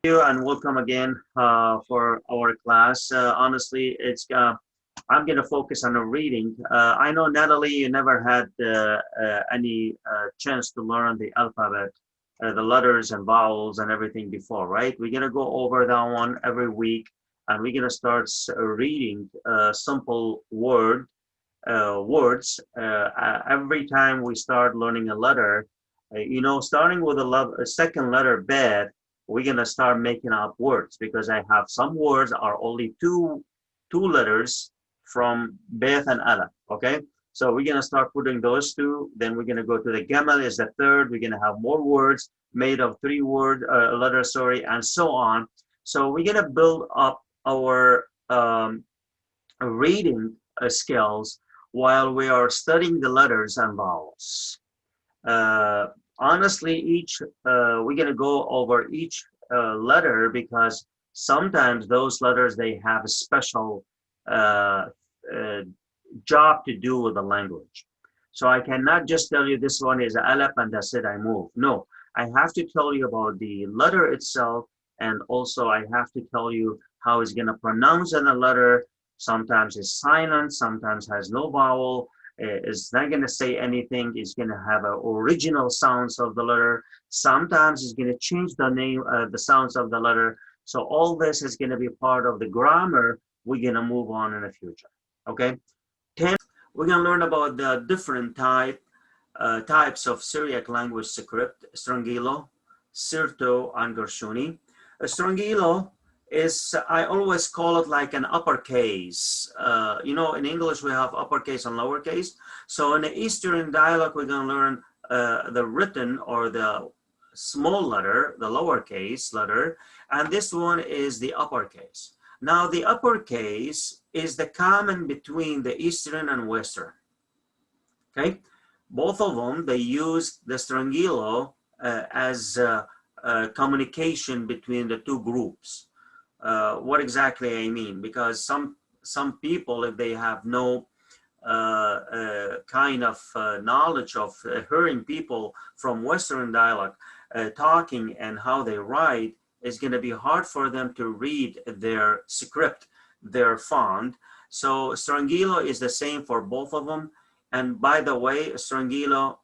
You and welcome again for our class. Honestly, I'm going to focus on the reading. I know, Natalie, you never had any chance to learn the alphabet, the letters and vowels and everything before, right? We're going to go over that one every week, and we're going to start reading simple words. Every time we start learning a letter, starting with a second letter, bad, we're gonna start making up words because I have some words are only two letters from Beth and Aleph. Okay, so we're gonna start putting those two. Then we're gonna go to the Gamal is the third. We're gonna have more words made of three letters, sorry, and so on. So we're gonna build up our reading skills while we are studying the letters and vowels. Honestly, we're going to go over each letter because sometimes those letters, they have a special job to do with the language. So I cannot just tell you this one is Aleph and that's it, I move. No, I have to tell you about the letter itself, and also I have to tell you how it's going to pronounce in the letter. Sometimes it's silent, sometimes has no vowel. It's not going to say anything. It's going to have original sounds of the letter. Sometimes it's going to change the name, the sounds of the letter. So all this is going to be part of the grammar we're going to move on in the future. Okay. 10. We're going to learn about the different types of Syriac language script: Strongilo, Sirto, and Gershuni. Strongilo is, I always call it like an uppercase. In English we have uppercase and lowercase. So in the Eastern dialect, we're going to learn the written or the small letter, the lowercase letter, and this one is the uppercase. Now the uppercase is the common between the Eastern and Western. Okay, both of them, they use the Strongilo as communication between the two groups. What exactly I mean, because some people, if they have no kind of knowledge of hearing people from Western dialect talking and how they write, it's going to be hard for them to read their script, their font. So Strongilo is the same for both of them. And by the way, Strongilo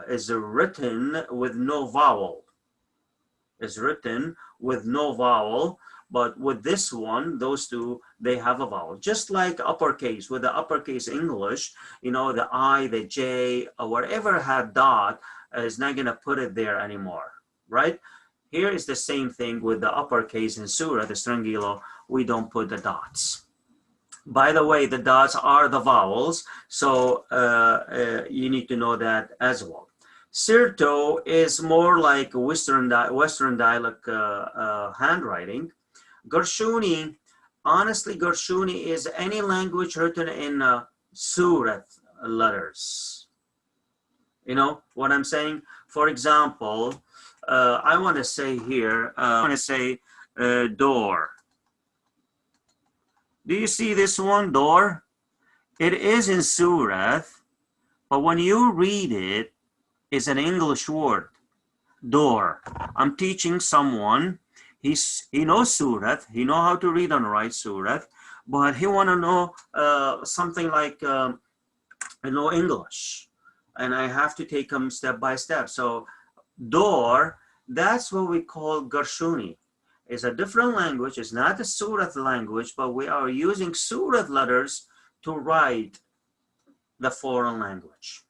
is written with no vowel. Is written with no vowel, but with this one, those two, they have a vowel. Just like uppercase, with the uppercase English, the I, the J, or whatever had dot, is not gonna put it there anymore, right? Here is the same thing with the uppercase in Surah, the Strongilo, we don't put the dots. By the way, the dots are the vowels, so you need to know that as well. Sirto is more like Western dialect handwriting. Gershuni, honestly, Gershuni is any language written in Surat letters. You know what I'm saying? For example, I want to say here, door. Do you see this one, door? It is in Surat, but when you read it, it's an English word, door. I'm teaching someone, he knows Surat, he knows how to read and write Surat, but he want to know something like, English. And I have to take him step by step. So door, that's what we call Gershuni. It's a different language. It's not a Surat language, but we are using Surat letters to write the foreign language.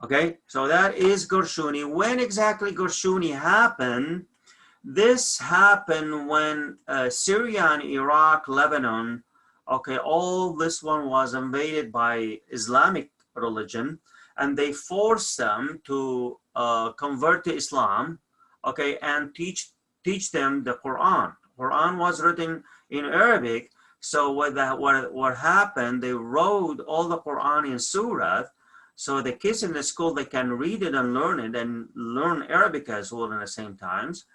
Okay, so that is Gershuni. When exactly Gershuni happened? This happened when Syria and Iraq, Lebanon, okay, all this one was invaded by Islamic religion, and they forced them to convert to Islam, okay, and teach them the Quran. Quran was written in Arabic, so what happened, they wrote all the Quran in Surat, so the kids in the school, they can read it and learn Arabic as well in the same times.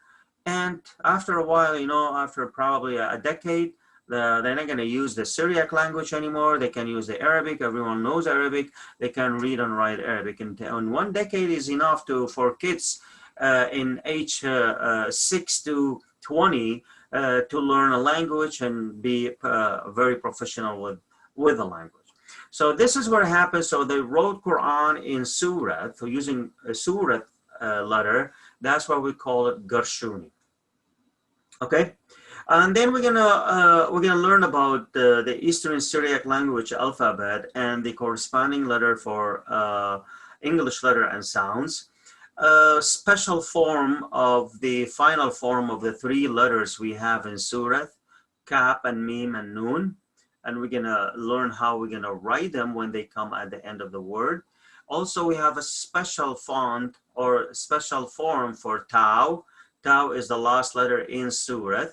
And after a while, after probably a decade, they're not going to use the Syriac language anymore. They can use the Arabic. Everyone knows Arabic. They can read and write Arabic. And 1 decade is enough for kids in age 6 to 20 to learn a language and be very professional with the language. So this is what happens. So they wrote Quran in Surat, so using a Surat letter. That's why we call it Gershuni. Okay, and then we're gonna learn about the Eastern Syriac language alphabet and the corresponding letter for English letter and sounds. A special form of the final form of the three letters we have in Surat, Kaf and Mim and Nun. And we're gonna learn how we're gonna write them when they come at the end of the word. Also, we have a special font or special form for Tau. Tau is the last letter in Surat.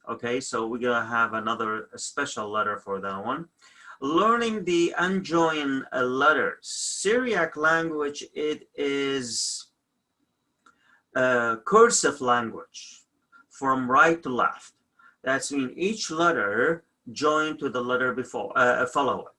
Okay, so we're gonna have another special letter for that one. Learning the Unjoined letters. Syriac language, it is a cursive language from right to left. That's mean each letter joined to the letter before, follow it.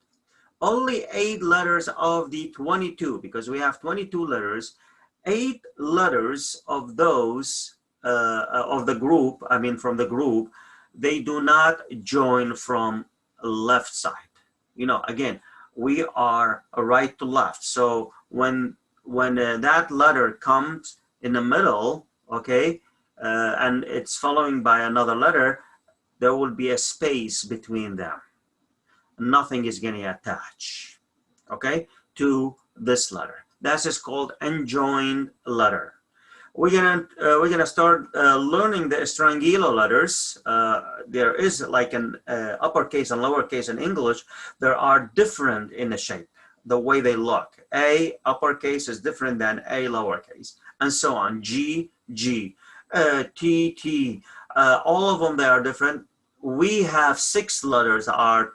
Only 8 letters of the 22, because we have 22 letters, 8 letters of those, of the group, I mean from the group, they do not join from left side. You know, again, we are right to left. So when that letter comes in the middle, okay, and it's following by another letter, there will be a space between them. Nothing is going to attach, okay, to this letter. That is called enjoined letter. We're gonna start learning the Strangilo letters. There is like an uppercase and lowercase in English. There are different in the shape, the way they look. A uppercase is different than A lowercase, and so on. G, G, T, T. All of them, they are different. We have 6 letters are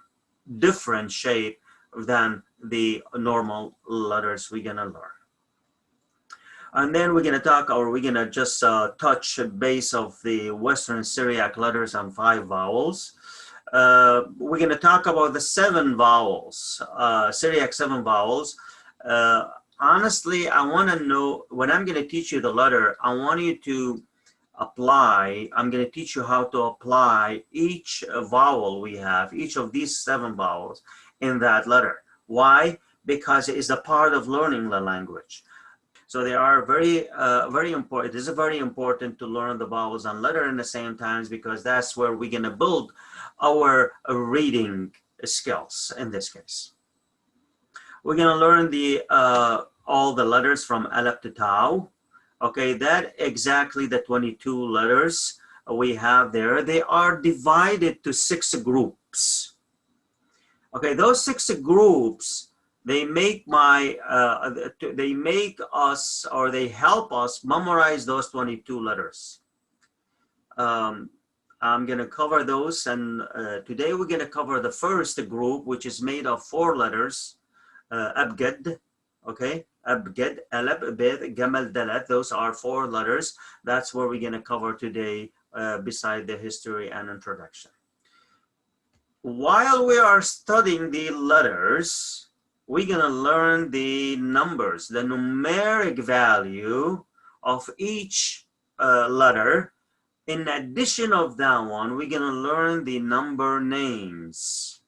different shape than the normal letters we're gonna learn. And then we're gonna talk, or we're gonna just touch base of the Western Syriac letters and 5 vowels. We're gonna talk about the 7 vowels, Syriac 7 vowels. Honestly, I wanna know, when I'm gonna teach you the letter, I want you to apply, I'm going to teach you how to apply each vowel we have, each of these 7 vowels in that letter. Why? Because it is a part of learning the language. So they are very important. It is very important to learn the vowels and letter in the same times, because that's where we're going to build our reading skills in this case. We're going to learn the all the letters from Aleph to Tau. Okay, that exactly the 22 letters we have there. They are divided to 6 groups. Okay, those 6 groups, they make they make us, or they help us memorize those 22 letters. I'm gonna cover those, and today we're gonna cover the first group, which is made of 4 letters, Abgad, okay? Abgad, Alab, Bed, Gamal, Dalat. Those are 4 letters. That's what we're going to cover today, beside the history and introduction. While we are studying the letters, we're going to learn the numbers, the numeric value of each letter. In addition of that one, we're going to learn the number names.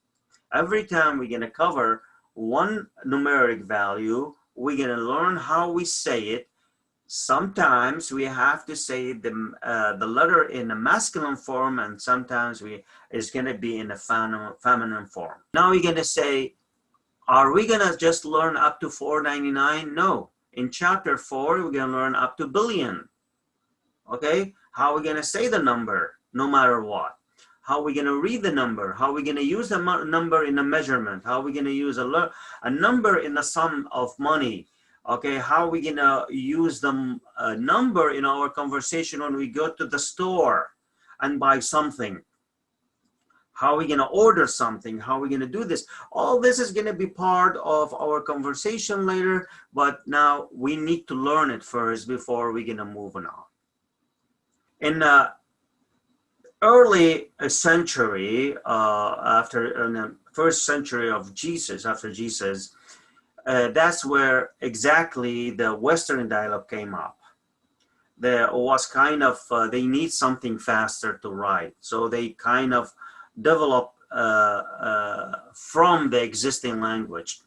Every time we're going to cover one numeric value, we're going to learn how we say it. Sometimes we have to say the letter in a masculine form, and sometimes it's going to be in a feminine form. Now we're going to say, are we going to just learn up to 499? No. In chapter 4, we're going to learn up to billion. Okay? How are we going to say the number no matter what? How are we going to read the number? How are we going to use the number in a measurement? How are we going to use a number in the sum of money? Okay, how are we going to use the number in our conversation when we go to the store and buy something? How are we going to order something? How are we going to do this? All this is going to be part of our conversation later, but now we need to learn it first before we're going to move on. In early century, after in the first century of Jesus, after Jesus, that's where exactly the Western dialect came up. there was kind of, they need something faster to write. So they kind of develop from the existing language,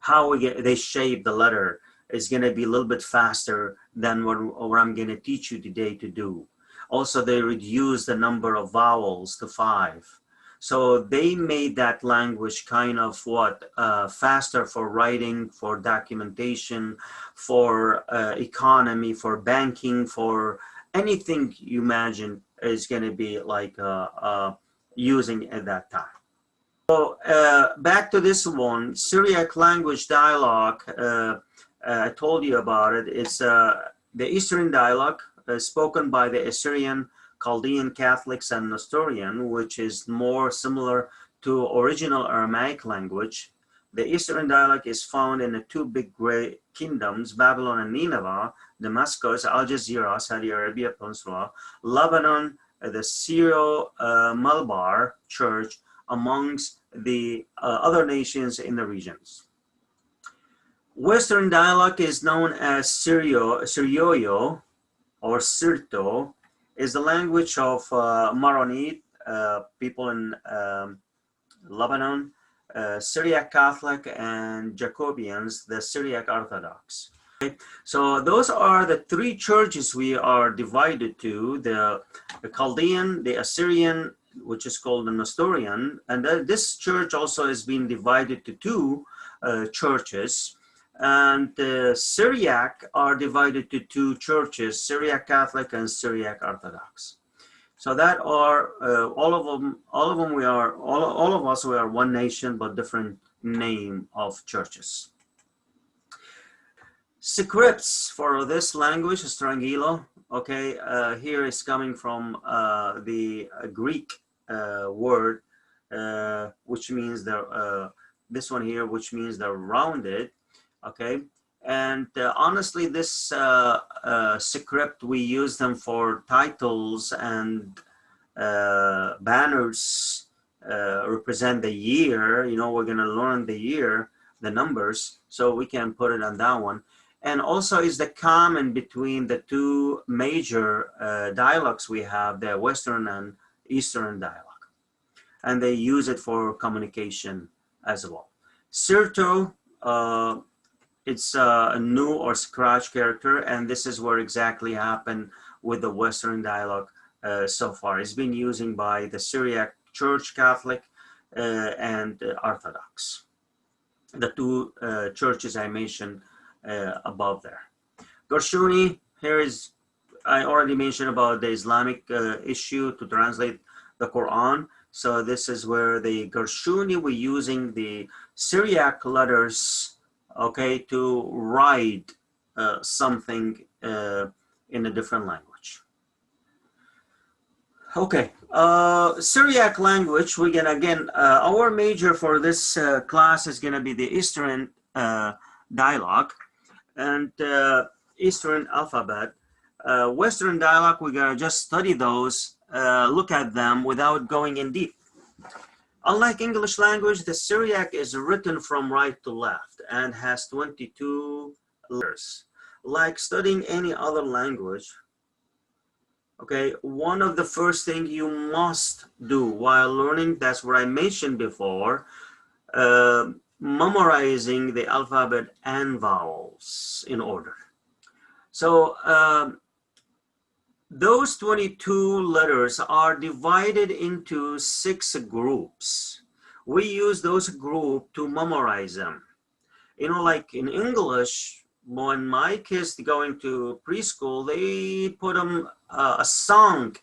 how they shape the letter is going to be a little bit faster than what I'm going to teach you today to do. Also, they reduce the number of vowels to 5. So they made that language kind of faster for writing, for documentation, for economy, for banking, for anything you imagine is going to be like using at that time. So back to this one, Syriac language dialogue. I told you about it. It's the Eastern dialogue spoken by the Assyrian, Chaldean Catholics and Nestorian, which is more similar to original Aramaic language. The Eastern dialect is found in the 2 big great kingdoms, Babylon and Nineveh, Damascus, Al Jazeera, Saudi Arabia Peninsula, Lebanon, the Syro-Malabar Church, amongst the other nations in the regions. Western dialect is known as Syrio or Sirto, is the language of Maronite people in Lebanon, Syriac Catholic, and Jacobians, the Syriac Orthodox. Okay. So those are the 3 churches we are divided to, the Chaldean, the Assyrian, which is called the Nestorian, and this church also has been divided to 2 churches. And Syriac are divided to 2 churches, Syriac Catholic and Syriac Orthodox. So that are all of us we are one nation but different name of churches. Scripts for this language is Strangilo. Okay, here is coming from the Greek word, which means this one here, which means they're rounded. Okay, and honestly, this script, we use them for titles and banners, represent the year. You know, we're going to learn the year, the numbers, so we can put it on that one. And also is the common between the 2 major dialects we have, the Western and Eastern dialect. And they use it for communication as well. Sirto, it's a new or scratch character, and this is what exactly happened with the Western dialect so far. It's been used by the Syriac Church Catholic and Orthodox, the 2 churches I mentioned above there. Gershuni, here is, I already mentioned about the Islamic issue to translate the Quran. So this is where the Gershuni, we're using the Syriac letters, okay, to write something in a different language. Okay, Syriac language, we're gonna, again, our major for this class is gonna be the Eastern dialogue and Eastern alphabet. Western dialogue, we're gonna just study those, look at them without going in deep. Unlike English language, the Syriac is written from right to left and has 22 letters. Like studying any other language, okay, one of the first things you must do while learning, that's what I mentioned before, memorizing the alphabet and vowels in order. So those 22 letters are divided into 6 groups. We use those groups to memorize them. You know, like in English, when my kids going to preschool, they put them a song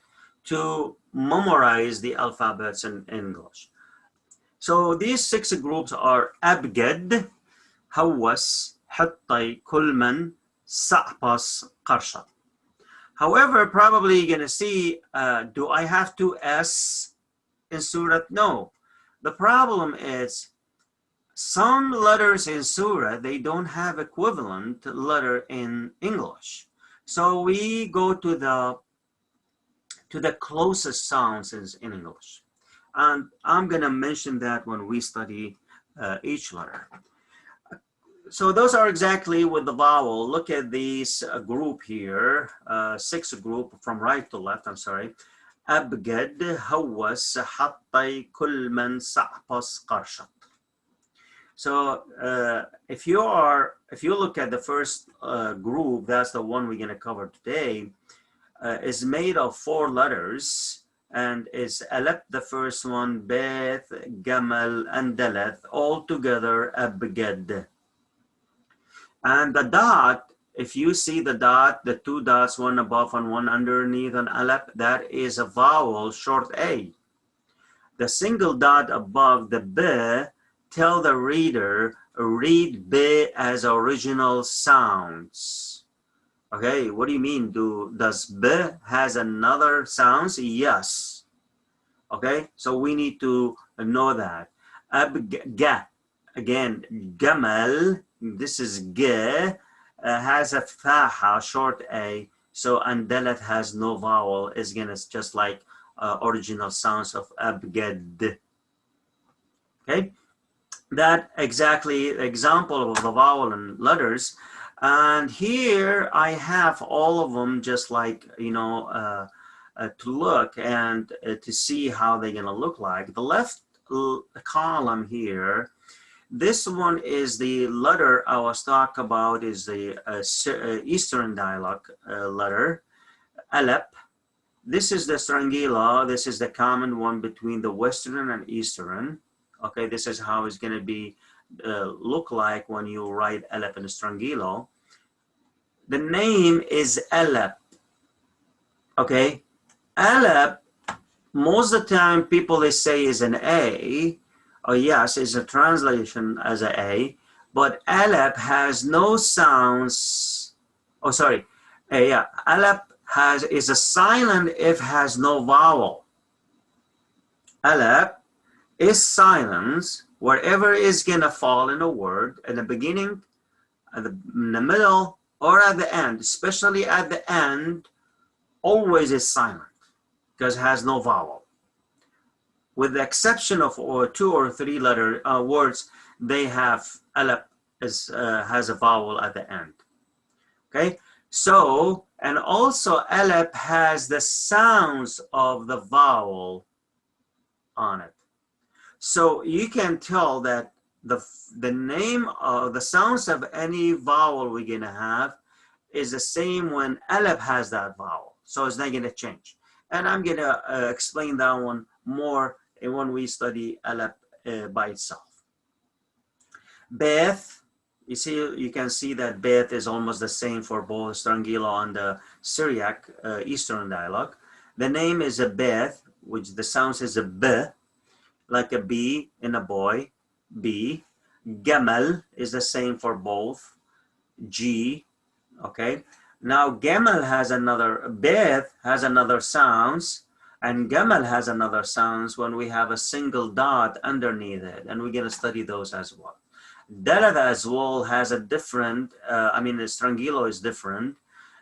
to memorize the alphabets in English. So these 6 groups are Abgad, Hawas, Hittay, Kulman, Sa'pas, Qarshat. However, probably you're going to see, do I have 2 S in Surah? No. The problem is some letters in Surah, they don't have equivalent letter in English. So we go to the closest sounds in English. And I'm going to mention that when we study each letter. So those are exactly with the vowel. Look at this group here, 6 group from right to left, I'm sorry. Abgad, هوس, حطي, كل من, سعبس, قرشط. So if you look at the first group, that's the one we're going to cover today, is made of 4 letters and is alap the first one, beth, gamal, and dalat, all together abgad. And the dot, if you see the dot, the 2 dots, one above and one underneath an alap, that is a vowel, short A. The single dot above the b, tell the reader, read b as original sounds. Okay, what do you mean? Does b has another sounds? Yes. Okay, so we need to know that. Abga, again, gamal, this is g, has a faha, short a, so andalat has no vowel, is gonna just like original sounds of abgad. Okay, that exactly example of the vowel and letters. And here I have all of them just like, you know, to look and to see how they're gonna look like. The left column here, this one is the letter I was talking about, is the Eastern dialect letter, alap. This is the strangila. This is the common one between the Western and Eastern. Okay, this is how it's going to be look like when you write alap in strangilo. The name is alap. Okay, alap, most of the time people they say is an A. Oh yes, it's a translation as an A, but alap has no sounds. Oh, sorry. Yeah, alap is a silent if has no vowel. Alap is silence wherever is gonna fall in a word, in the beginning, in the middle, or at the end. Especially at the end, always is silent because it has no vowel. With the exception of 2 or 3 letter words, they have alap has a vowel at the end. Okay, so, and also alap has the sounds of the vowel on it. So you can tell that the name of the sounds of any vowel we're gonna have is the same when alap has that vowel. So it's not gonna change. And I'm gonna explain that one more when we study alap by itself. Beth, you can see that Beth is almost the same for both Strangila and the Syriac Eastern dialect. The name is a Beth, which the sounds is a B, like a B in a boy, B. Gamal is the same for both, G, okay. Now Gamal has another, Beth has another sounds, and Gamal has another sounds when we have a single dot underneath it, and we're gonna study those as well. Dalat as well has a different, I mean the Strangilo is different,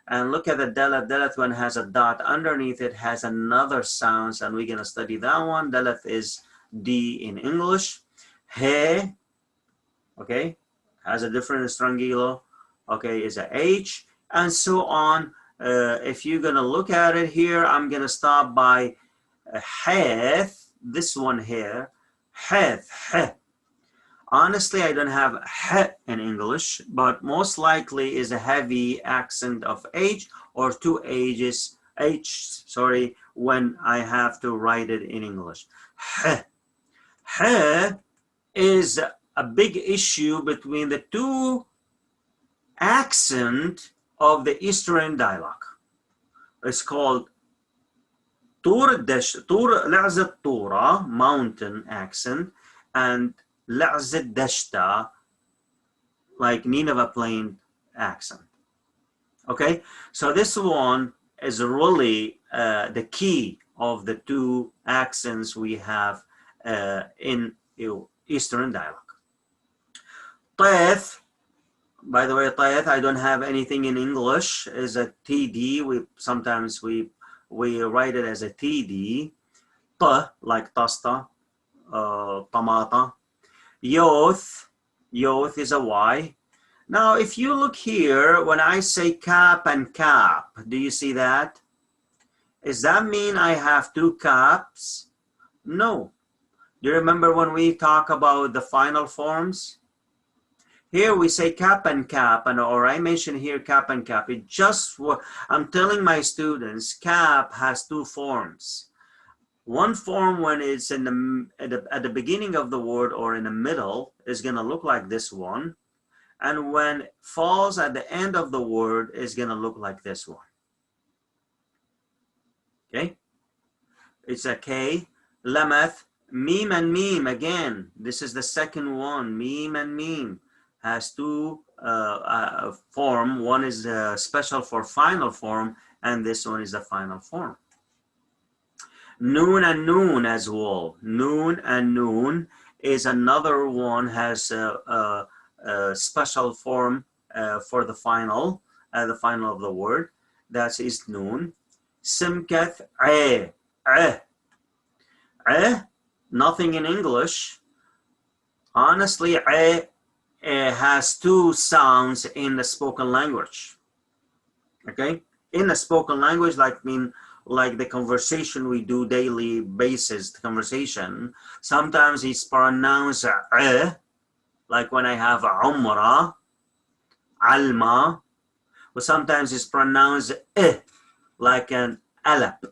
and look at the Dalat. Dalat one has a dot underneath it, has another sounds, and we're gonna study that one. Dalat is D in English. He, okay, has a different strangilo, okay, is a H, and so on. If you're gonna look at it here, I'm gonna stop by Heth, this one here, Heth, Heh. Honestly, I don't have Heh in English, but most likely is a heavy accent of H or 2 H's, sorry, when I have to write it in English. Heh. Heh is a big issue between the 2 accent of the Eastern dialect. It's called لعزة طورة, mountain accent, and لعزة دشتا, like Nineveh Plain accent. Okay, so this one is really the key of the 2 accents we have in Eastern dialect. Taith, by the way, Taith, I don't have anything in English, is a TD. Sometimes we write it as a TD. Ta, like tasta, tamata. Yoth is a Y. Now, if you look here, when I say cap and cap, do you see that? Does that mean I have two caps? No. Do you remember when we talk about the final forms? Here we say cap and cap, and or I mention here cap and cap. It just what I'm telling my students, cap has two forms. One form when it's in at the beginning of the word or in the middle is going to look like this one. And when it falls at the end of the word is going to look like this one. Okay? It's a K, lamath, meme and meme again. This is the second one, meme and meme. Has two form. One is special for final form, and this one is the final form. Noon and noon as well. Noon and noon is another one, has a special form for the final of the word. That is noon. Simkath, nothing in English. Honestly, has two sounds in the spoken language. Okay, in the spoken language, like the conversation we do daily basis, the conversation. Sometimes it's pronounced like when I have umrah, alma, but sometimes it's pronounced like an alap,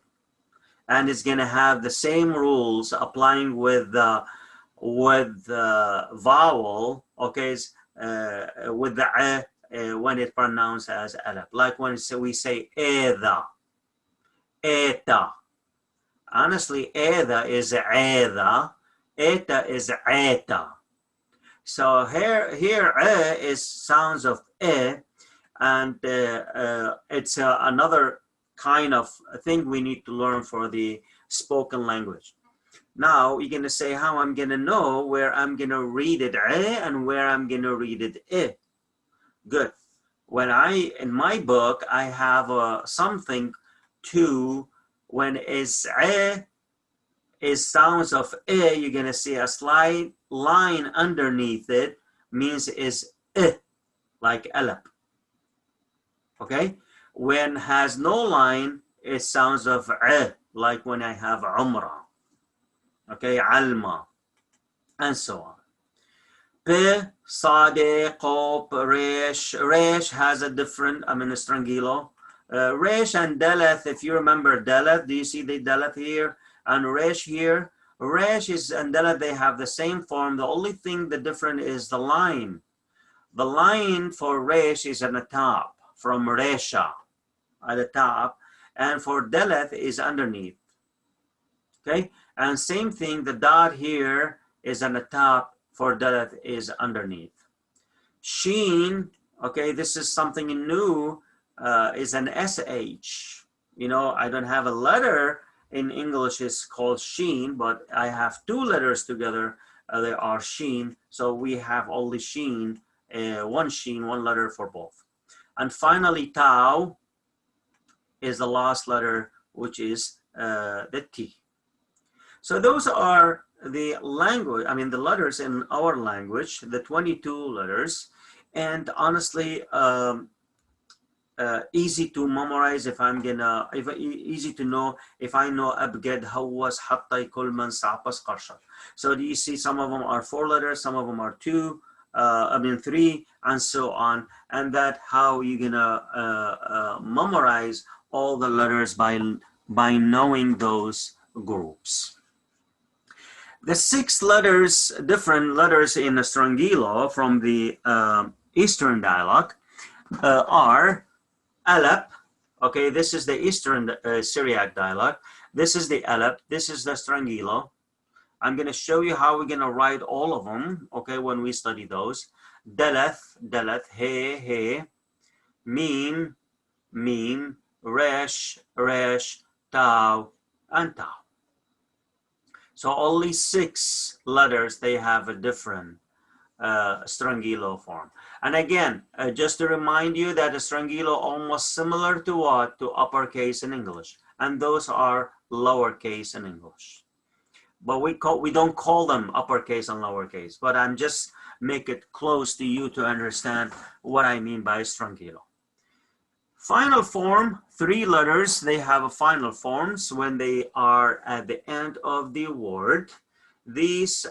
and it's gonna have the same rules applying with the vowel, okay, with the when it pronounced as alap, like when we say eda, eta. Honestly, eda is eda, eta is eta. So here is sounds of and it's another kind of thing we need to learn for the spoken language. Now you're gonna say how I'm gonna know where I'm gonna read it and where I'm gonna read it Good. When in my book I have something to when is sounds of you're gonna see a slight line underneath it, means is like alap. Okay. When has no line, it sounds of like when I have umrah. Okay, alma, and so on. P, sade, qop, resh. Resh has a different, a strangilo. Resh and daleth, if you remember daleth, do you see the daleth here? And resh here. Resh is and daleth, they have the same form. The only thing the different is the line. The line for resh is at the top, from resha, at the top, and for daleth is underneath. Okay, and same thing, the dot here is on the top, for daleth is underneath. Sheen, okay, this is something new, is an SH. You know, I don't have a letter in English is called sheen, but I have two letters together, they are sheen. So we have only sheen, one letter for both. And finally, tau is the last letter, which is the T. So those are the language, the letters in our language, the 22 letters, and honestly, easy to memorize easy to know if I know Abgad, Hawas, Hattay, Kulman, Sapas, Qarshat. So do you see some of them are 4 letters, some of them are 2, 3, and so on. And that how you're gonna memorize all the letters by knowing those groups. The 6 letters, different letters in the Strangilo from the Eastern dialect are alap. Okay, this is the Eastern Syriac dialect. This is the alap. This is the Strangilo. I'm going to show you how we're going to write all of them, okay, when we study those. Daleth, daleth, he, meme, meme, resh, resh, tau, and tau. So only 6 letters, they have a different Strangilo form. And again, just to remind you that a Strangilo almost similar to what? To uppercase in English. And those are lowercase in English. But we don't call them uppercase and lowercase. But I'm just make it close to you to understand what I mean by strongilo. Final form, 3 letters, they have a final forms when they are at the end of the word. These,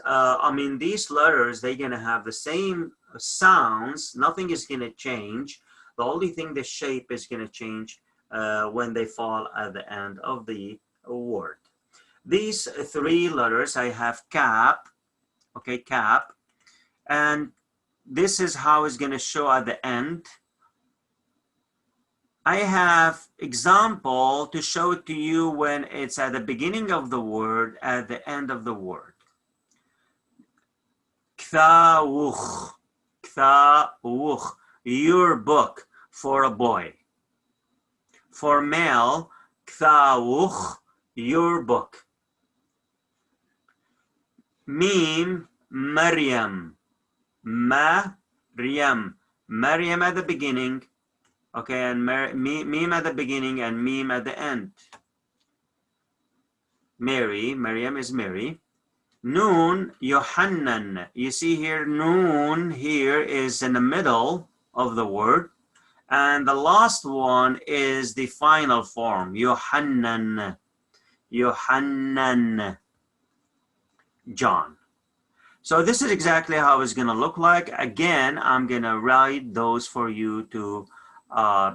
these letters, they're gonna have the same sounds. Nothing is gonna change. The only thing, the shape is gonna change when they fall at the end of the word. These 3 letters, I have cap, okay, cap, and this is how it's gonna show at the end. I have example to show to you when it's at the beginning of the word, at the end of the word. Kthawuch, kthawuch, your book for a boy. For male, kthawuch, your book. Mim, Maryam, Maryam, Maryam at the beginning. Okay, and meme at the beginning and meme at the end. Mary, Maryam is Mary. Noon, Yohannan. You see here, noon here is in the middle of the word. And the last one is the final form, Yohannan. Yohannan. John. So this is exactly how it's going to look like. Again, I'm going to write those for you to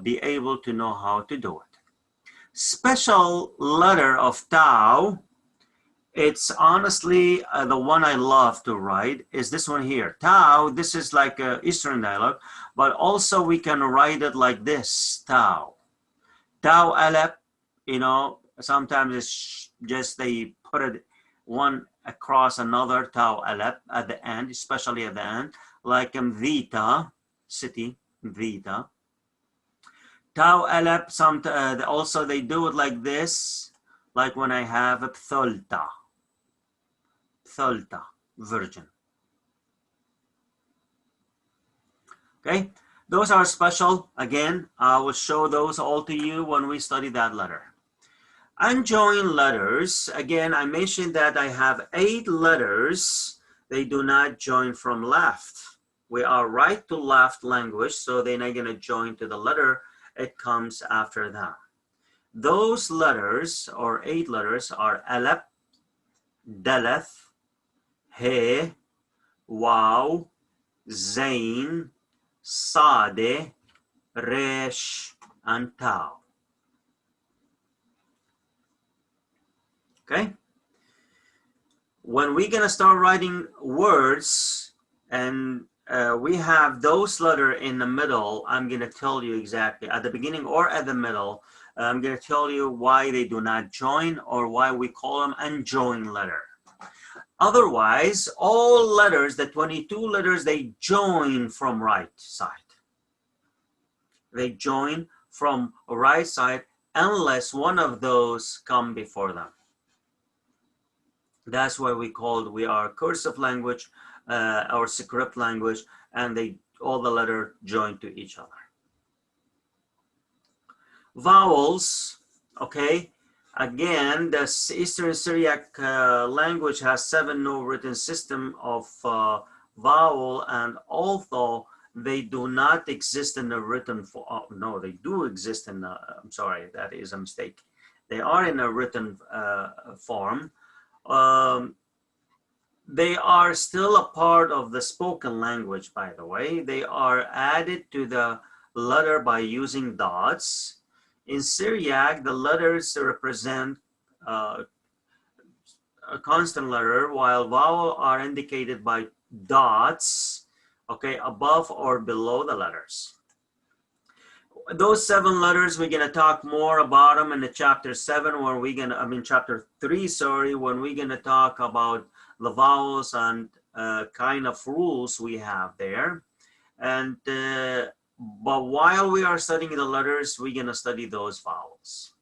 be able to know how to do it. Special letter of tau, it's honestly the one I love to write is this one here. Tau, this is like a Eastern dialect, but also we can write it like this, tau. Tau alep, you know, sometimes it's just they put it one across another, tau alep at the end, especially at the end, like Vita, city, Vita. Tau alep, also they do it like this, like when I have a ptholta, virgin. Okay, those are special. Again, I will show those all to you when we study that letter. Unjoined letters, again, I mentioned that I have 8 letters. They do not join from left. We are right to left language, so they're not gonna join to the letter. It comes after that. Those letters, or 8 letters, are alep, daleth, he, waw, zain, sade, resh, and tau. Okay? When we're gonna start writing words and we have those letters in the middle, I'm going to tell you exactly at the beginning or at the middle. I'm going to tell you why they do not join or why we call them unjoined letter. Otherwise, all letters, the 22 letters, they join from right side. They join from right side unless one of those come before them. That's why we are cursive language. Our script language, and all the letters join to each other. Vowels, okay. Again, the Eastern Syriac language has 7 no written system of vowel, and although they do not exist in the written form, no, they do exist in the, I'm sorry, that is a mistake. They are in a written form. They are still a part of the spoken language, by the way. They are added to the letter by using dots. In Syriac, the letters represent a constant letter, while vowels are indicated by dots, okay, above or below the letters. Those 7 letters, we're gonna talk more about them in the chapter 7, where we're gonna, chapter 3, sorry, when we're gonna talk about the vowels and kind of rules we have there. And but while we are studying the letters, we're gonna study those vowels.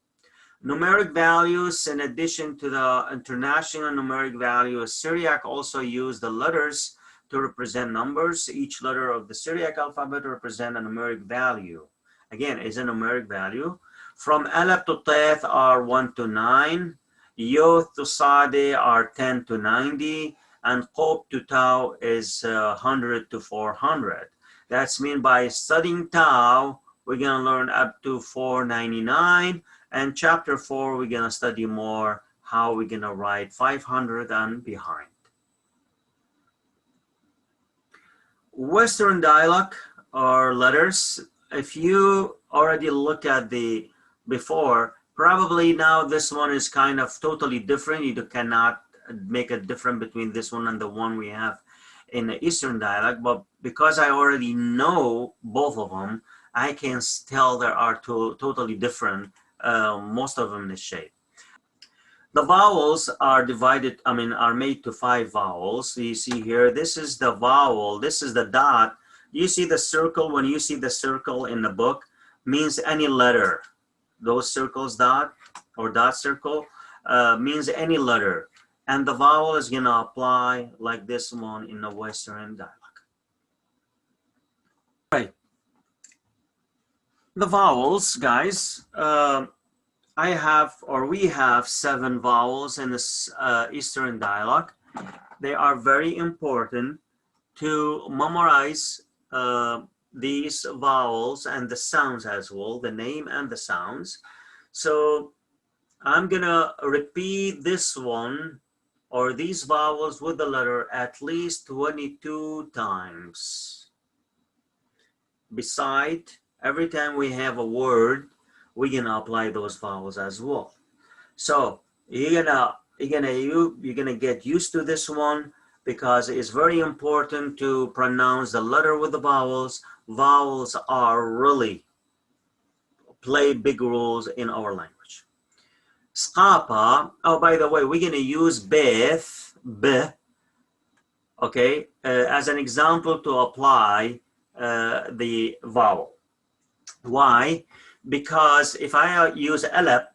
Numeric values, in addition to the international numeric values, Syriac also use the letters to represent numbers. Each letter of the Syriac alphabet represents a numeric value. Again, is a numeric value. From alef to teth are 1 to 9. Yoth to sade are 10 to 90. and qop to tau is 100 to 400. That's mean by studying tau, we're going to learn up to 499, and chapter 4, we're going to study more how we're going to write 500 and behind. Western dialect or letters, if you already look at the before, probably now this one is kind of totally different. You cannot make a difference between this one and the one we have in the Eastern dialect, but because I already know both of them, I can tell there are totally different, most of them in the shape. The vowels are divided, are made to 5 vowels. You see here, this is the vowel, this is the dot. You see the circle, when you see the circle in the book, means any letter. Those circles, dot or dot circle, means any letter. And the vowel is gonna apply like this one in the Western dialect. Right. The vowels, guys, I have, or we have 7 vowels in this Eastern dialect. They are very important to memorize these vowels and the sounds as well, the name and the sounds. So I'm gonna repeat this one or these vowels with the letter at least 22 times. Besides, every time we have a word, we're gonna apply those vowels as well. So you're gonna get used to this one because it's very important to pronounce the letter with the vowels. Vowels are really play big roles in our language. Skapa, oh, by the way, we're gonna use beth, b, okay, as an example to apply the vowel. Why? Because if I use alap,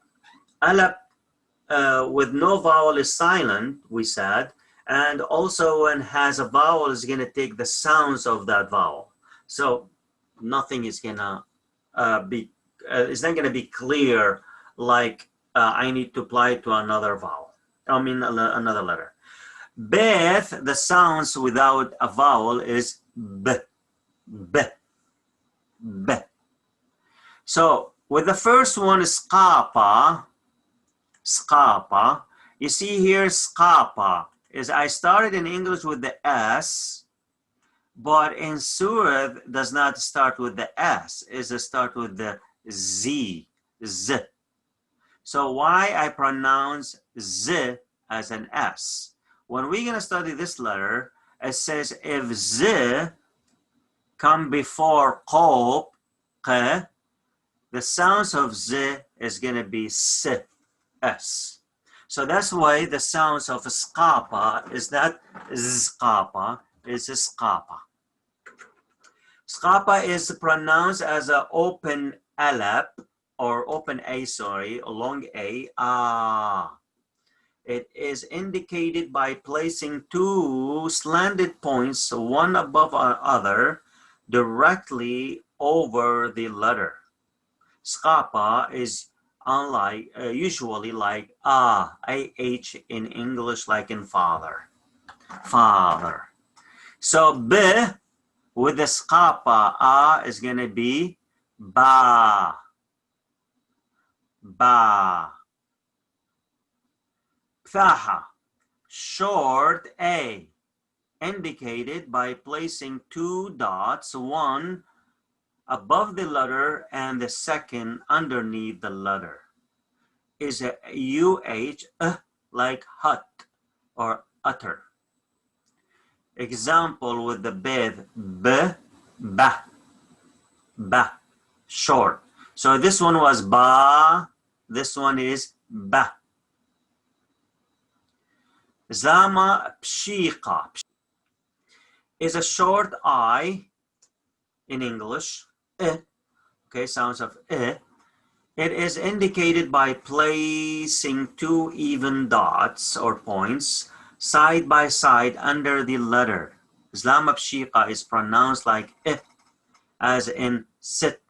with no vowel is silent, we said, and also when has a vowel is going to take the sounds of that vowel. So nothing is going to it's not going to be clear like I need to apply it to another vowel, another letter. Beth, the sounds without a vowel is b, b, b. So with the first one is skapa, skapa. You see here skapa is I started in English with the S, but in Surah does not start with the S, is it start with the Z, Z. So why I pronounce Z as an S? When we're gonna study this letter, it says if Z come before qop, q, the sounds of Z is going to be S, S. So that's why the sounds of skapa is not skapa, it's skapa. Skapa is pronounced as an open alap or open A, sorry, long A, ah. It is indicated by placing 2 slanted points, one above another, directly over the letter. Skapa is unlike usually like ah, ah in English, like in father, father. So b with the skapa ah is gonna be ba, ba. Pthaha, short a, indicated by placing 2 dots, one above the letter and the second underneath the letter. Is a UH, like hut or utter. Example with the bed, b, ba, ba, short. So this one was ba, this one is ba. Zama pshika is a short I in English. Okay, sounds of It is indicated by placing 2 even dots or points side by side under the letter. Zama pshika is pronounced like as in sit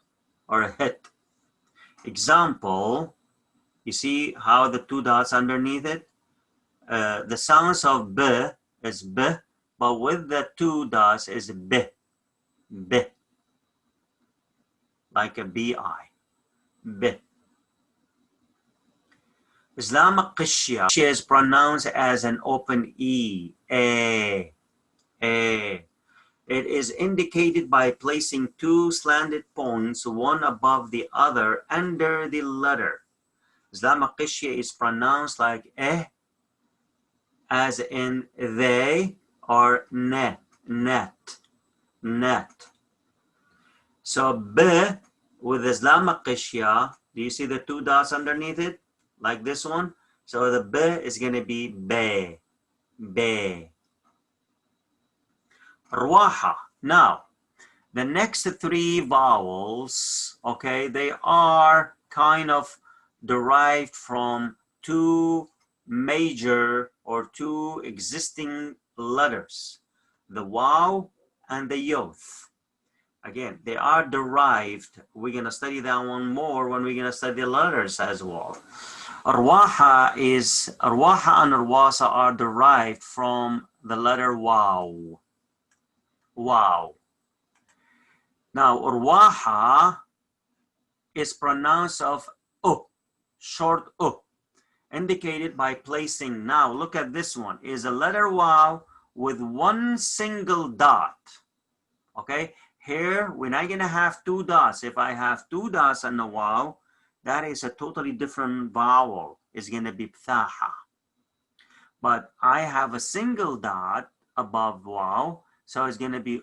or hit. Example, you see how the 2 dots underneath it? The sounds of b is b, but with the two dots is b, b, like a bi, b. Islamic qishya is pronounced as an open e, a. It is indicated by placing two slanted points, one above the other, under the letter. Islamic qishya is pronounced like as in they or net. So b with Islamic qishya, do you see the two dots underneath it? Like this one? So the b is going to be be. Ruwaha. Now, the next three vowels, okay, they are kind of derived from two major or two existing letters, the waw and the yoth. Again, they are derived. We're going to study that one more when we're going to study the letters as well. Ruwaha and Ruwasa are derived from the letter waw. Wow. Now, Ruwaha is pronounced of short indicated by placing, now look at this one, is a letter waw with one single dot. Okay, here we're not gonna have two dots. If I have two dots on the waw, that is a totally different vowel. It's gonna be pthaha. But I have a single dot above waw, so it's gonna be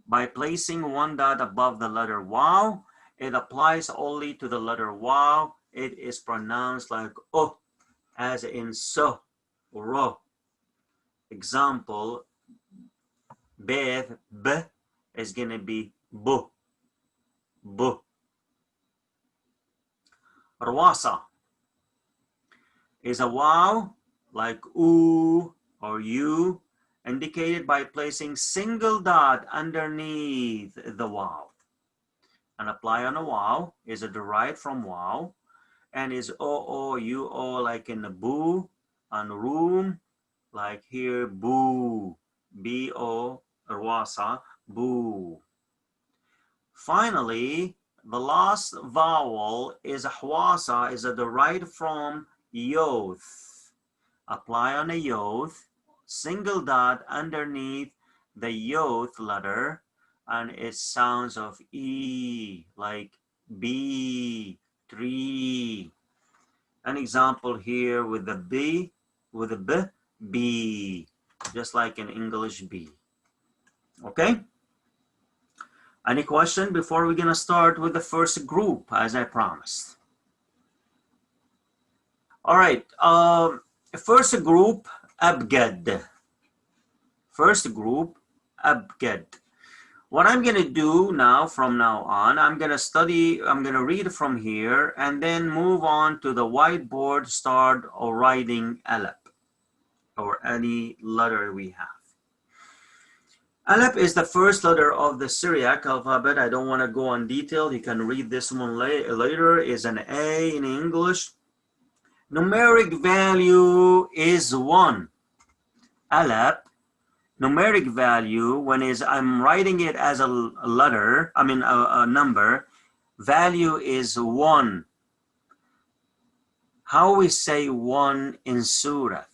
By placing one dot above the letter waw, it applies only to the letter waw. It is pronounced like as in so, ro. Example, beth, b is gonna be bu. Ruwasa is a waw like oo or you, indicated by placing single dot underneath the waw. And apply on a waw is a derived from waw and is o, like in the boo, on room, like here boo, bo, Ruwasa, boo. Finally, the last vowel is hwasa, is a derived from yoth. Apply on a yoth, single dot underneath the yoth letter, and it sounds of e, like b, tree. An example here with the b, with the b, b, just like in English b. Okay? Any question before we're gonna start with the first group, as I promised? All right, first group, Abgad. First group, Abgad. What I'm gonna do now, from now on, I'm gonna read from here and then move on to the whiteboard, start writing Alep, or any letter we have. Alep is the first letter of the Syriac alphabet. I don't want to go on detail. You can read this one later. Is an A in English. Numeric value is 1. Alep, numeric value, when I'm writing it as a letter, a number, value is 1. How we say 1 in Surah?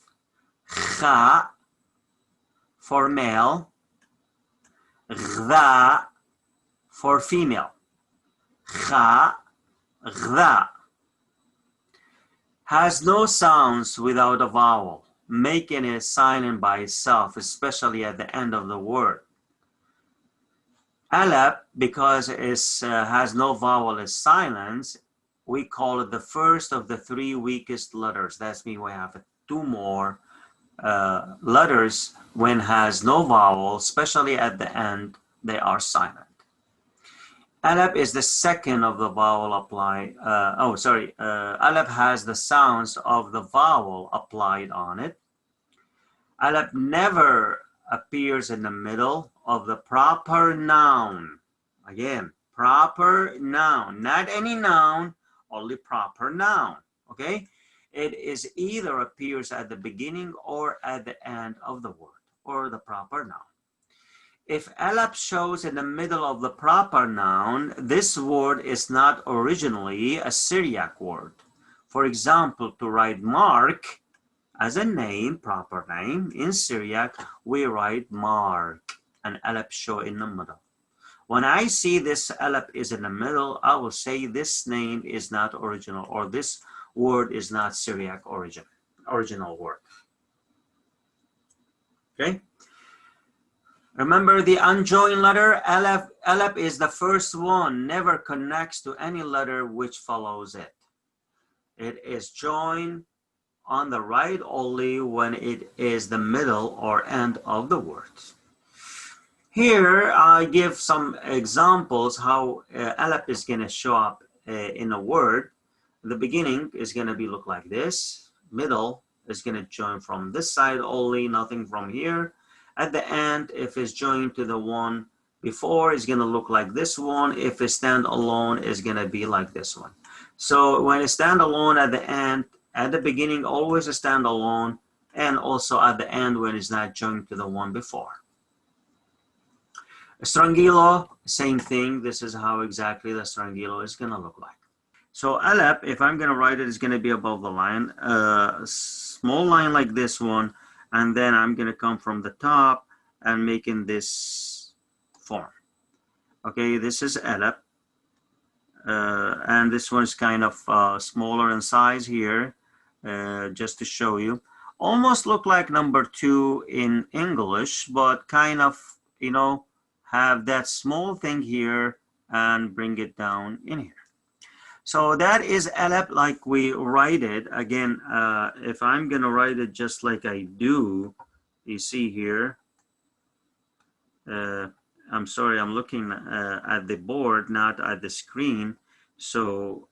Kha for male, Gda for female. Kha, Gda. Has no sounds without a vowel, making it silent by itself, especially at the end of the word. Alep, because it has no vowel, is silence, we call it the first of the 3 weakest letters. That's mean we have 2 more letters when has no vowel, especially at the end, they are silent. Alep is the second of the vowel applied. Alep has the sounds of the vowel applied on it. Alep never appears in the middle of the proper noun. Again, proper noun, not any noun, only proper noun. Okay? it is either appears at the beginning or at the end of the word or the proper noun. If alap shows in the middle of the proper noun, this word is not originally a Syriac word. For example, to write Mark as a name, proper name, in Syriac, we write Mark, an alap show in the middle. When I see this alap is in the middle, I will say this name is not original, or this word is not Syriac original word. Okay? Remember the unjoined letter, alap is the first one, never connects to any letter which follows it. It is joined on the right only when it is the middle or end of the word. Here I give some examples how alap is going to show up in a word. The beginning is going to be look like this. Middle is going to join from this side only, nothing from here. At the end, if it's joined to the one before, it's going to look like this one. If it's stand alone, it's going to be like this one. So when it's stand alone at the end, at the beginning, always a stand alone, and also at the end when it's not joined to the one before. Strangilo, same thing. This is how exactly the strangilo is going to look like. So alap, if I'm going to write it, is going to be above the line. A small line like this one, and then I'm going to come from the top and making this form. Okay, this is alap. And this one is kind of smaller in size here, just to show you. Almost look like number 2 in English, but kind of, you know, have that small thing here and bring it down in here. So that is alap like we write it. Again, if I'm going to write it just like I do, you see here, I'm sorry, I'm looking at the board, not at the screen. So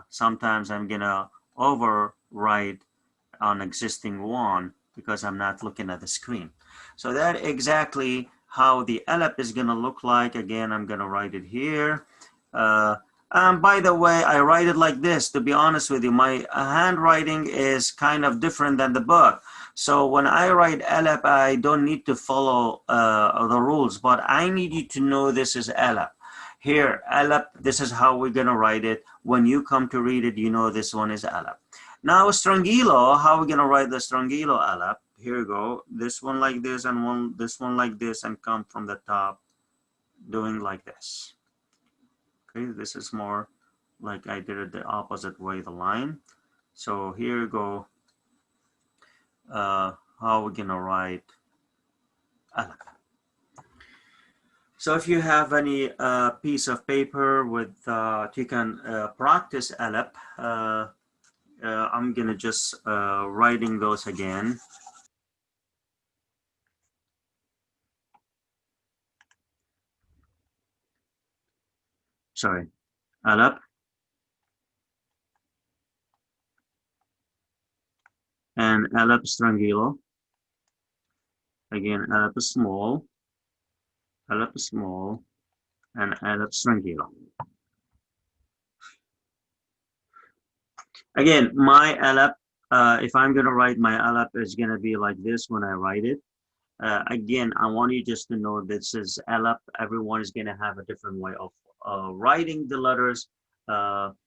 sometimes I'm going to overwrite on existing one because I'm not looking at the screen. So that exactly how the alap is going to look like. Again, I'm going to write it here. By the way, I write it like this. To be honest with you, my handwriting is kind of different than the book. So when I write alap, I don't need to follow the rules, but I need you to know this is alap. Here, alap, this is how we're going to write it. When you come to read it, you know this one is alap. Now, strangilo, how are we going to write the strangilo alap? Here we go. This one like this and this one like this, and come from the top doing like this. Okay, this is more like I did it the opposite way, the line. So here we go. How we're going to write alap. So if you have any piece of paper with, you can practice alap. I'm going to just writing those again. Sorry, alap. And alap strangilo. Again, alap small, and alap strangilo. Again, my alap, if I'm going to write my alap, is going to be like this when I write it. Again, I want you just to know this is alap. Everyone is going to have a different way of writing the letters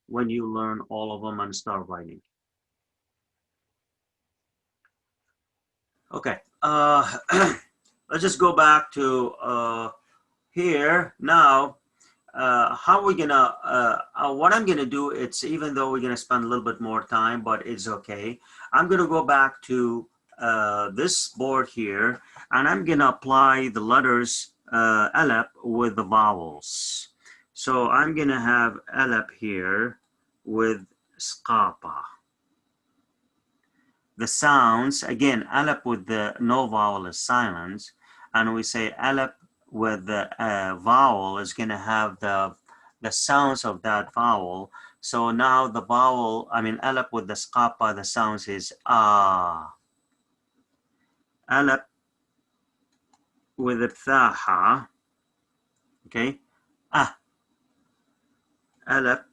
when you learn all of them and start writing. Okay, let's just go back to here now. How we're gonna, what I'm gonna do, it's even though we're gonna spend a little bit more time, but it's okay. I'm gonna go back to this board here, and I'm gonna apply the letters alap with the vowels. So I'm gonna have alap here with skapa. The sounds, again, alap with the no vowel is silence, and we say alap with the vowel is going to have the sounds of that vowel. So now the vowel, I mean alap with the skapa, the sounds is ah. Alap with the pthaha, okay, ah. Alap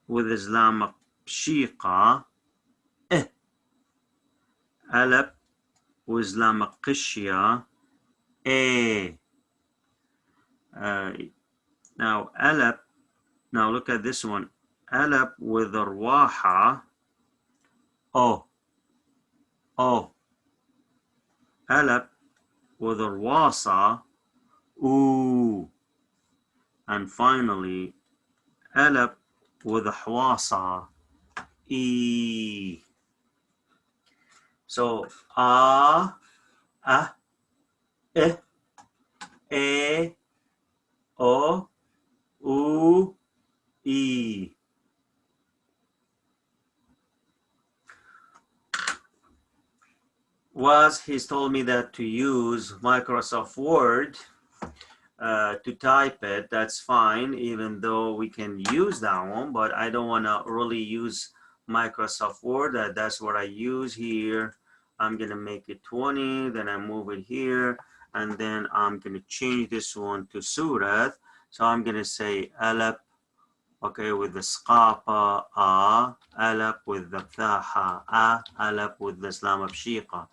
with Islam pshiqa, eh. Alap وزلام قشية A. Now Alap, now look at this one. Alap with the රුواحة O. O. Alap with the රුواصة U. And finally, Alap with the ḥواصة E. So A, E, O, U, E. He's told me that to use Microsoft Word to type it. That's fine, even though we can use that one, but I don't want to really use Microsoft Word. That's what I use here. I'm going to make it 20, then I move it here, and then I'm going to change this one to Surat. So I'm going to say Alap, okay, with the Sqapa, A, Alap with the Pthaha, A, Alap with the Zlam Bshiqa,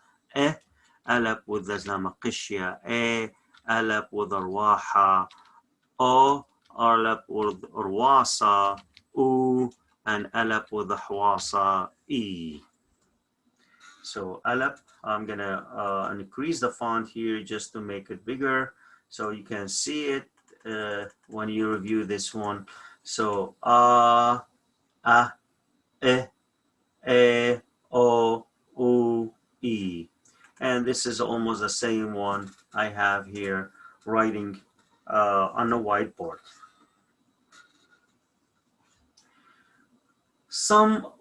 Alap with the Zlam Qishya, Alap with the රුواحة O, Alap with රුواصة U, and Alap with the ḥواصة E. So Alap, I'm gonna increase the font here just to make it bigger so you can see it when you review this one. So A, E, O, U, E. And this is almost the same one I have here writing on the whiteboard. So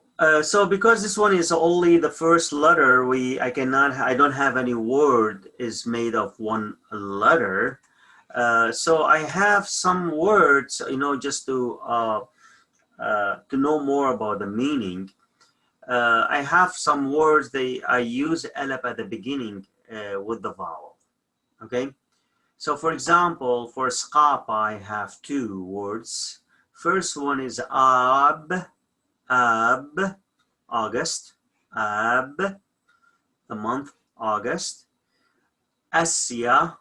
because this one is only the first letter, I don't have any word is made of one letter. So I have some words, just to know more about the meaning. I have some words I use alap at the beginning with the vowel. Okay, so for example, for Sqapa I have two words. First one is Ab, August, Ab, the month August. Asya,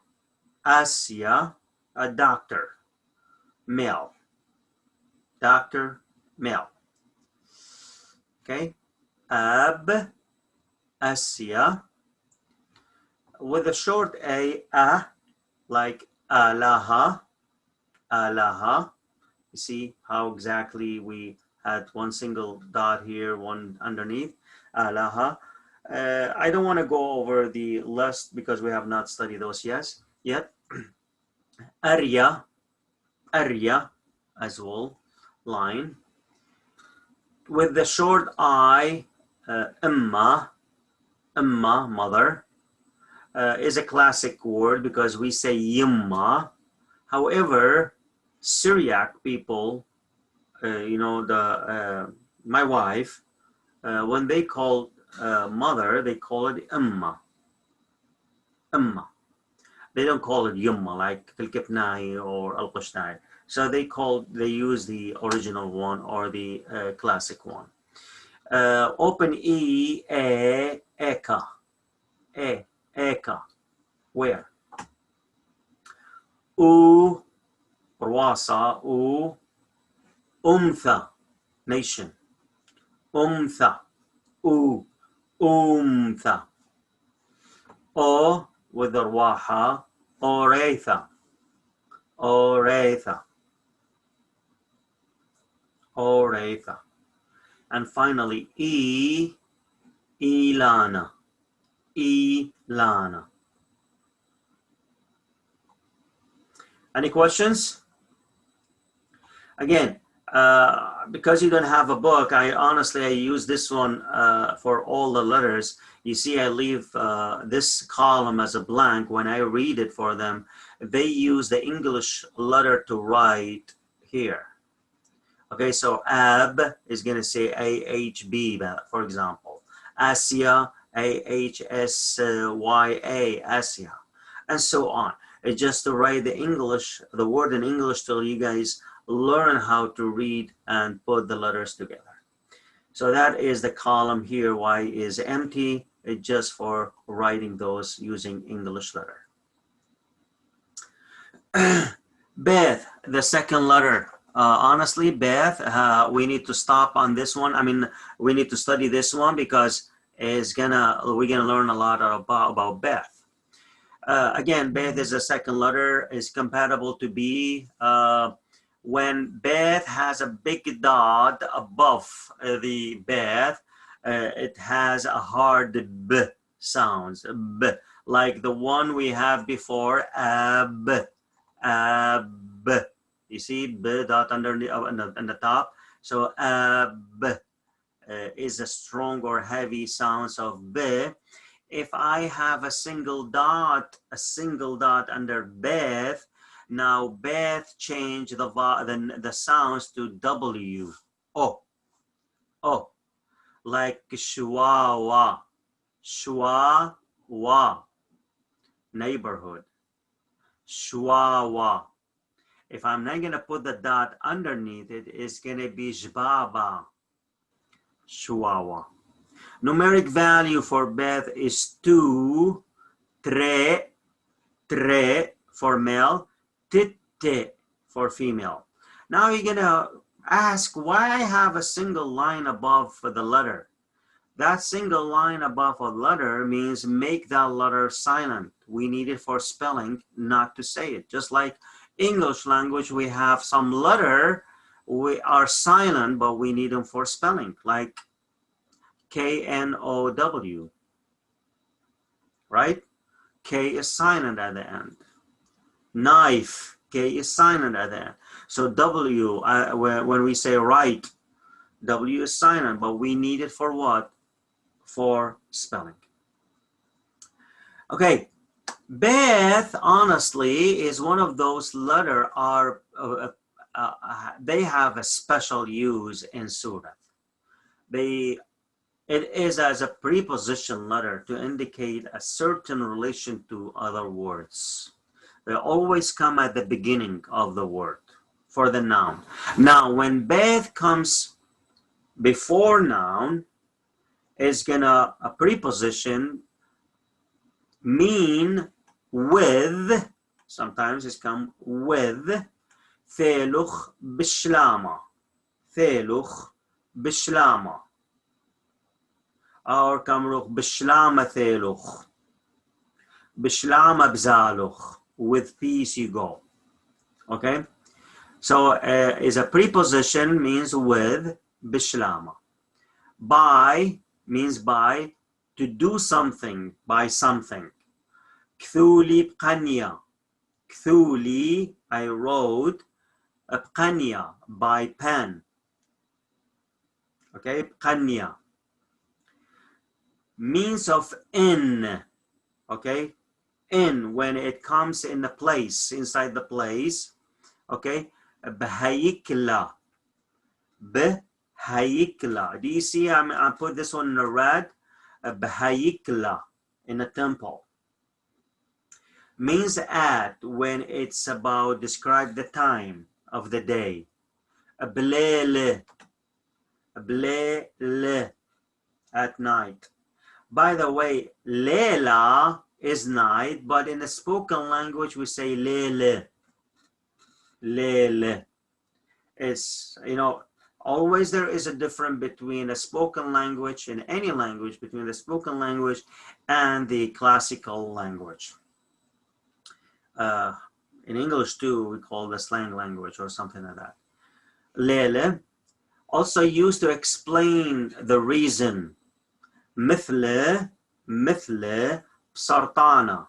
a doctor, male, doctor, male. Okay, Ab, Asya, with a short A, like Alaha, You see how exactly we had one single dot here, one underneath, Alaha. I don't want to go over the list because we have not studied those yet. Arya as well, line. With the short I, Imma, mother, is a classic word because we say Yimma. However, Syriac people, my wife, when they call mother, they call it Imma. They don't call it Yumma like Al-Kipnai or Al-Qushnai. So they use the original one or the classic one. Open E, Eka. Eka. Where? U, Rawasa, U, Umtha, nation. Umtha, U, Umtha. O, with the Rawaha, Oretha. And finally, Ilana. Any questions? Again, because you don't have a book, I use this one for all the letters. You see, I leave this column as a blank. When I read it for them, they use the English letter to write here. Okay, so Ab is going to say AHB, for example. Asya, AHSYA, Asya, and so on. It's just to write the word in English till you guys learn how to read and put the letters together. So that is the column here. Y is empty. just for writing those using English letter. Beth, the second letter. Honestly, Beth, we need to stop on this one. I mean, we need to study this one because we're gonna learn a lot about Beth. Again, Beth is a second letter, is compatible to be when Beth has a big dot above the Beth, it has a hard B sounds, B, like the one we have before, ab, ab. You see B dot under on the top. So ab is a strong or heavy sounds of B. If I have a single dot under Beth, now Beth change the sounds to W. Oh, oh, like shwa, shwa, neighborhood, shwa. If I'm not gonna put the dot underneath it, it's gonna be jbaba, shwa. Numeric value for Beth is 2, 3 for male, titte for female. Now you're gonna ask why I have a single line above for the letter. That single line above a letter means make that letter silent. We need it for spelling, not to say it. Just like English language, we have some letter, we are silent, but we need them for spelling, like K-N-O-W, right? K is silent at the end. Knife, K is silent at the end. So W, when we say write, W is silent, but we need it for what? For spelling. Okay, Beth, honestly, is one of those letters they have a special use in Surat. It is as a preposition letter to indicate a certain relation to other words. They always come at the beginning of the word for the noun. Now, when Beth comes before noun, is gonna a preposition mean with, sometimes it's come with, ثالخ بشلامة, ثالخ بشلامة, or kamruch bishlama ثالخ, bishlama bzalukh, with peace you go. Okay, so is a preposition means with, bishlama. By means by, to do something, by something. Kthuli bqanya, kthuli, I wrote, bqanya, by pen. Okay, bqanya. Means of in, okay, in, when it comes in the place, inside the place, okay, bhayikla, bhayikla. Do you see, I put this one in the red, bhayikla, in a temple. Means at, when it's about, describe the time of the day. Blele, blele, at night. By the way, Lela is night, but in the spoken language we say Lele. Lele. It's, you know, always there is a difference between a spoken language in any language, between the spoken language and the classical language. In English too, we call the slang language or something like that. Lele, also used to explain the reason. مثل سرطانة.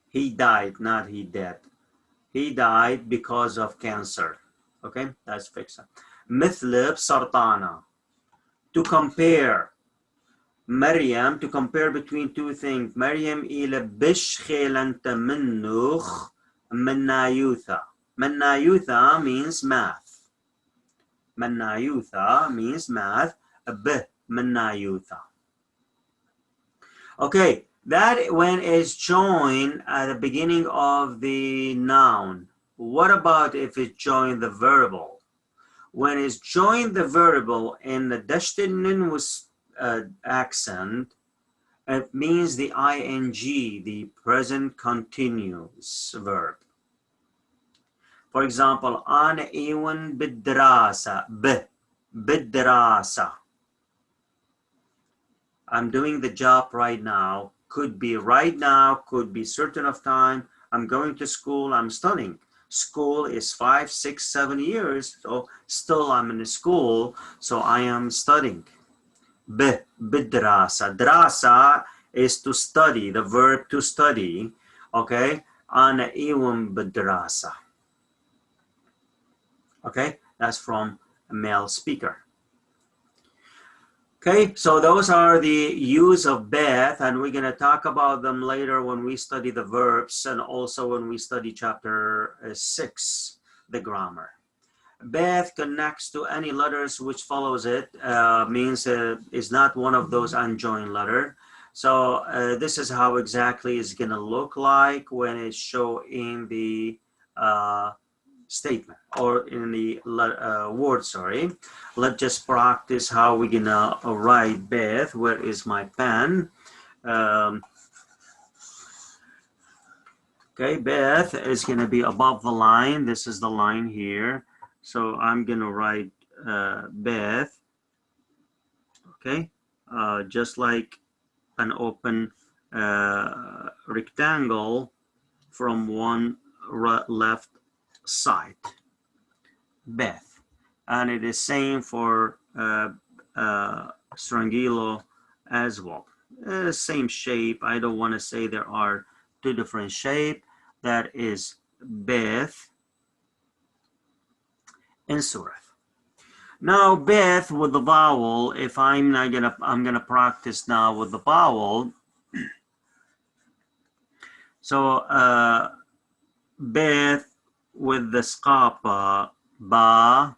He died, not he dead. He died because of cancer. Okay, that's fixed. مثل سرطانة. To compare. Maryam, to compare between two things. Maryam إلى بشخلنت منوخ منايوثا. Manayutha means math. Manayutha means math. Manayutha. Okay, that when is joined at the beginning of the noun. What about if it joined the verbal? when it's joined the variable in the continuous accent, it means the ing, the present continuous verb. For example, أنا إيون بالدراسة. بالدراسة. I'm doing the job right now. Could be right now, could be certain of time. I'm going to school, I'm studying. School is 5, 6, 7 years, so still I'm in the school, so I am studying. بالدراسة. دراسة is to study, the verb to study. Okay, أنا إيون بالدراسة. Okay, that's from a male speaker. Okay, so those are the use of beth, and we're going to talk about them later when we study the verbs and also when we study chapter 6, the grammar. Beth connects to any letters which follows it, means is not one of those unjoined letter. So this is how exactly it's going to look like when it's shown in the statement or in the word, sorry. Let's just practice how we're gonna write beth. Where is my pen? Okay, beth is gonna be above the line. This is the line here. So I'm gonna write beth. Okay, just like an open rectangle from one left side, beth, and it is same for strangilo as well. Same shape. I don't want to say there are two different shape. That is beth in surah. Now beth with the vowel. If I'm gonna practice now with the vowel. So beth with the skapa, ba.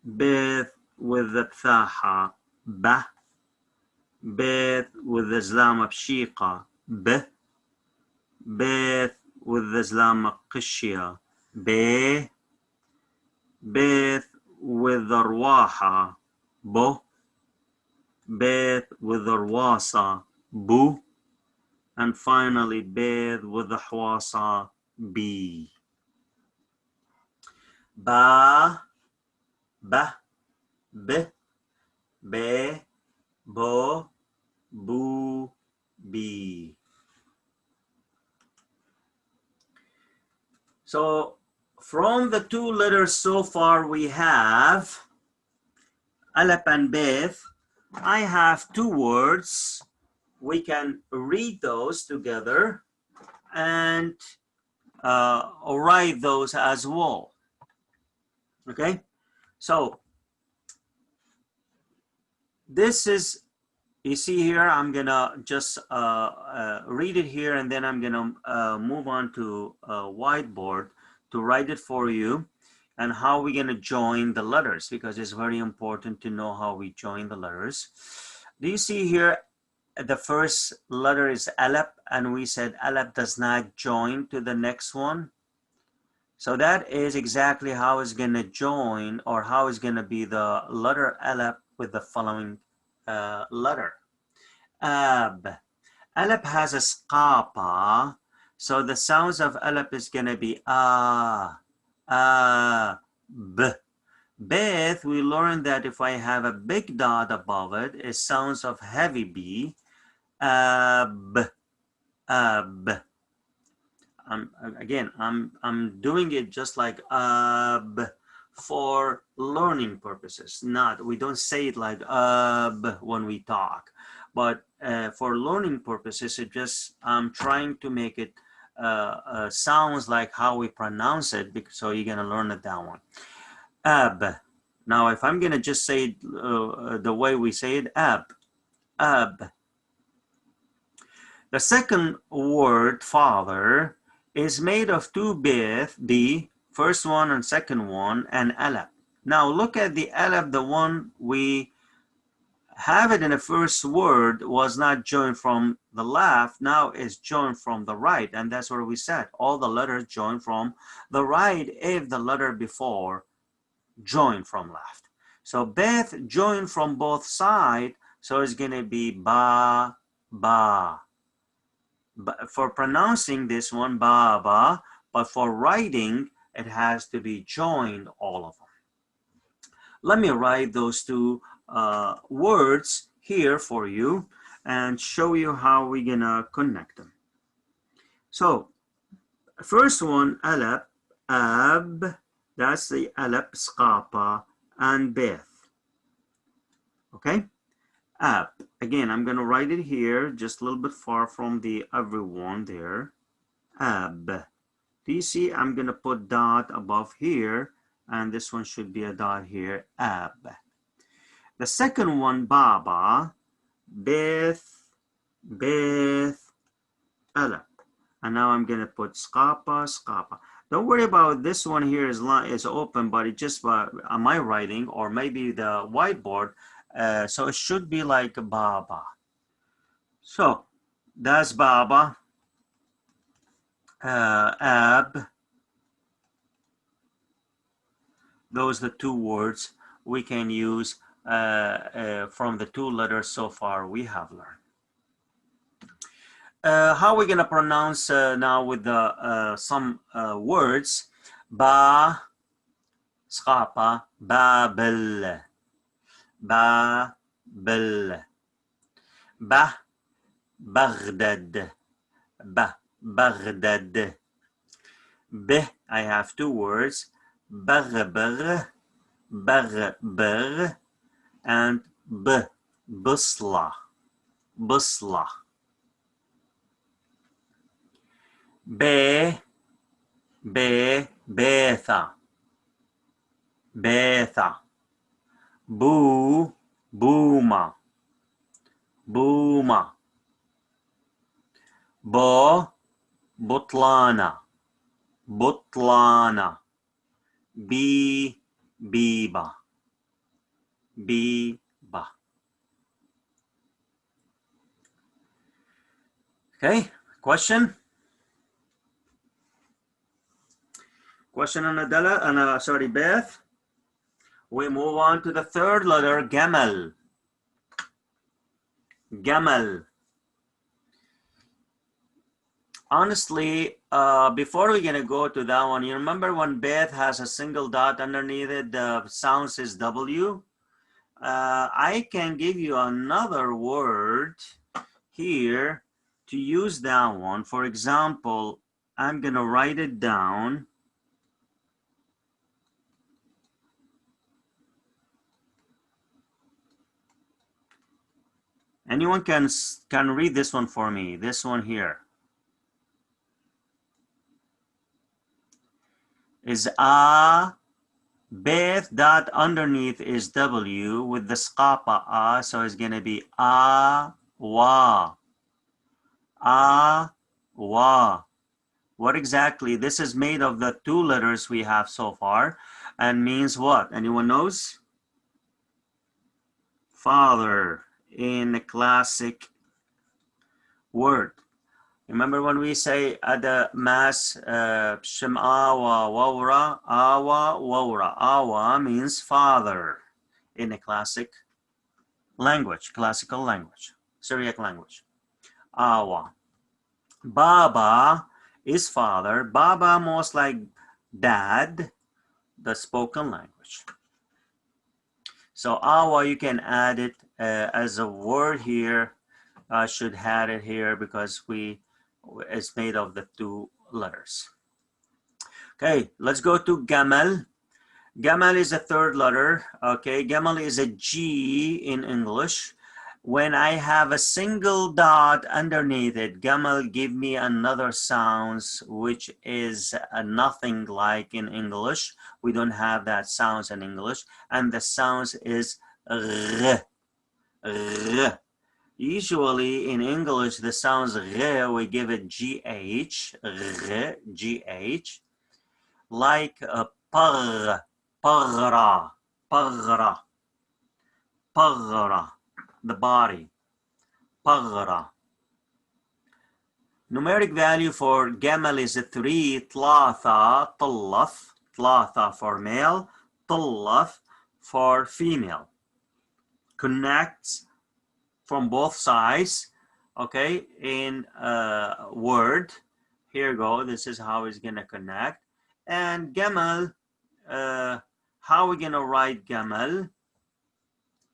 Beth with the pthaha, ba. Beth with the zlam pshiqa, b. Beth with the zlam qishya, b. Beth with the rwaha, bo. Beth with the rwasa, bu. And finally beth with the hwasa, b. Ba, ba, b, be, bo, bu, bi. So from the two letters so far we have alap and beth. I have two words. We can read those together and write those as well. Okay, so this is, you see here, I'm gonna just read it here and then I'm gonna move on to whiteboard to write it for you and how we're gonna join the letters, because it's very important to know how we join the letters. Do you see here the first letter is alap, and we said alap does not join to the next one. So that is exactly how it's going to join, or how it's going to be the letter alap with the following letter. Ab. Alap has a skapa, so the sounds of alap is going to be b. Beth, we learned that if I have a big dot above it, it sounds of heavy B. Ab. Ab. Again, I'm doing it just like for learning purposes. We don't say it like when we talk, but for learning purposes, I'm trying to make it sounds like how we pronounce it, so you're gonna learn it that one. Ab. Now, if I'm gonna just say it the way we say it, ab. The second word, father, is made of two beth, the first one and second one, and alap. Now look at the alap, the one we have it in the first word was not joined from the left, now it's joined from the right, and that's what we said. All the letters join from the right if the letter before join from left. So Beth join from both sides, so it's going to be ba, ba. But for pronouncing this one, ba, ba, but for writing, it has to be joined, all of them. Let me write those two words here for you and show you how we're going to connect them. So, first one, alap, ab, that's the alap, skapa, and beth. Okay? Ab. Again, I'm going to write it here, just a little bit far from the everyone there. Ab. Do you see? I'm going to put dot above here, and this one should be a dot here. Ab. The second one, baba, beth, beth, alap. And now I'm going to put skapa, skapa. Don't worry about this one here is open, but it just on my writing or maybe the whiteboard. So it should be like baba. So that's baba, ab. Those are the two words we can use from the two letters so far we have learned. How are we going to pronounce now with the some words? Ba, skapa, babel, babel, ba, Baghdad, ba, Baghdad, be, I have two words, bagbar, bagbar, and b, busla, busla. Be, betha, betha. Boo, booma, booma. Bo, butlana, butlana. Be, biba, biba. Okay, question? Question on Adela, sorry, Beth. We move on to the third letter, Gamal. Gamal. Honestly, before we're gonna go to that one, you remember when Beth has a single dot underneath it, the sound is W? I can give you another word here to use that one. For example, I'm gonna write it down. Anyone can read this one for me, this one here. Is a, Beth dot underneath is W with the skapa a, so it's gonna be a, wa. A, wa. What exactly? This is made of the two letters we have so far and means what? Anyone knows? Father in the classic word. Remember when we say the mass shem'awa wawra, awa wawra. Awa means father in a classic language, classical language, Syriac language. Awa. Baba is father. Baba most like dad, the spoken language. So awa, you can add it as a word here. I should add it here because it's made of the two letters. Okay, let's go to Gamal. Gamal is a third letter. Okay, Gamal is a G in English. When I have a single dot underneath it, Gamal give me another sounds which is nothing like in English. We don't have that sounds in English, and the sounds is r, r. Usually in English, the sounds r, we give it gh, r, gh, like a par, pagra, pagra, pagra. The body, pagra. Numeric value for Gamal is a 3, tlatha, tallath, tlatha for male, طلف for female. Connects from both sides, okay, in a word. Here you go, this is how it's gonna connect. And gamal, how are we gonna write gamal?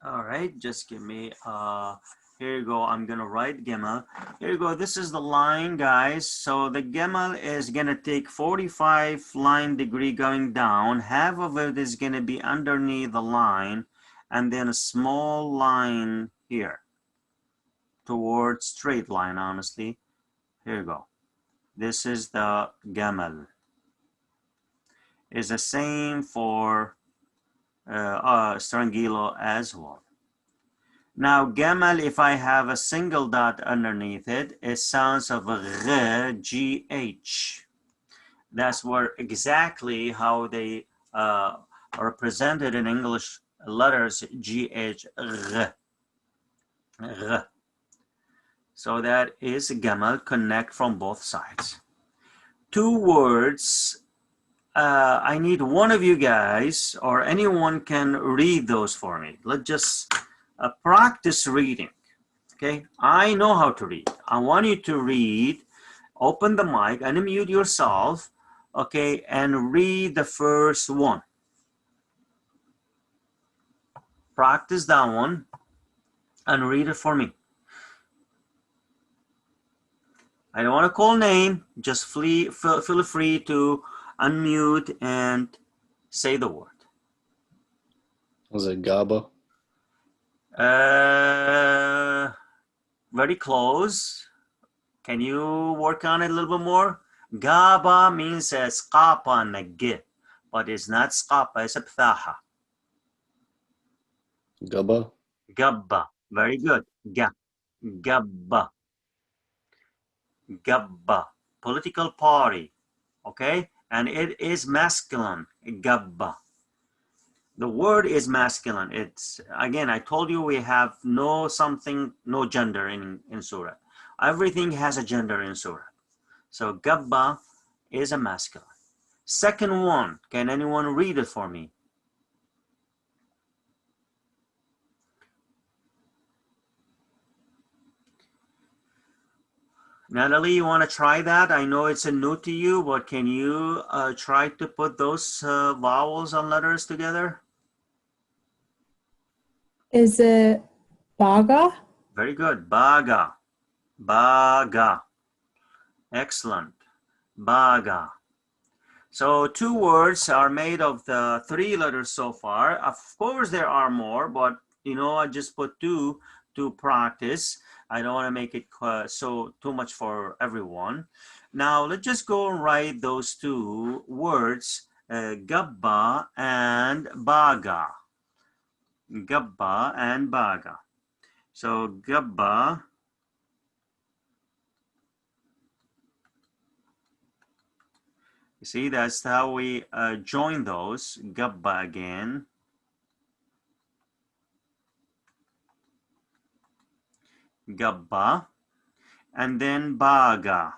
All right, just give me, here you go, I'm gonna write gamal. Here you go, this is the line, guys. So the gamal is gonna take 45 line degree going down. Half of it is gonna be underneath the line, and then a small line here towards straight line, honestly. Here you go. This is the gamal. Is the same for strangilo as well. Now gamal, if I have a single dot underneath it, it sounds of a gh. That's where exactly how they are represented in English letters, gh, So that is gamal, connect from both sides. Two words. I need one of you guys or anyone can read those for me. Let's just practice reading. Okay, I know how to read. I want you to read. Open the mic, unmute yourself, okay, and read the first one. Practice that one and read it for me. I don't want to call name, just feel free to unmute and say the word. Was it GABA? Very close. Can you work on it a little bit more? GABA means skapa nag, but it's not skapa, it's a pthaha. GABA? Gabba. Very good. Gabba. Gabba. Political party. Okay? And it is masculine. Gabba. The word is masculine. It's, again, I told you we have no gender in Surah. Everything has a gender in Surah. So Gabba is a masculine. Second one, can anyone read it for me? Natalie, you want to try that? I know it's a new to you, but can you try to put those vowels and letters together? Is it baga? Very good. Baga. Baga. Excellent. Baga. So two words are made of the 3 letters so far. Of course, there are more, but you know, I just put 2 to practice. I don't want to make it too much for everyone. Now let's just go and write those 2 words, gabba and baga. Gabba and baga. So gabba. You see, that's how we join those. Gabba again. Gabba. And then baga.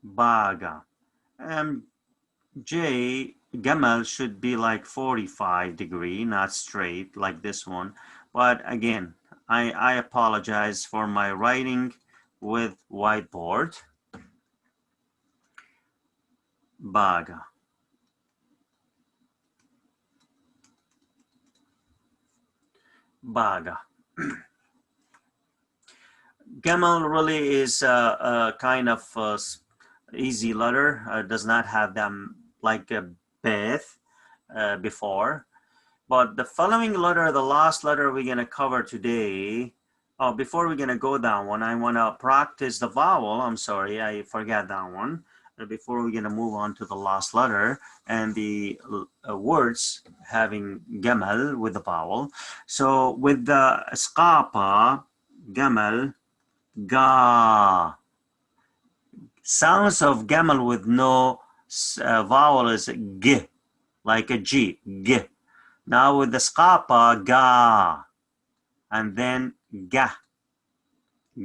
Baga. J, gamal should be like 45 degree, not straight like this one. But again, I apologize for my writing with whiteboard. Baga. Baga. Gamal really is a kind of easy letter. Does not have them like a beth before. But the following letter, the last letter we're going to cover today, before we're going to go that one, I want to practice the vowel. I'm sorry, I forgot that one. Before we're going to move on to the last letter and the words having gamal with the vowel. So with the skapa, gamal, ga. Sounds of gamal with no vowel is g, like a G, g. Now with the skapa, ga, and then ga,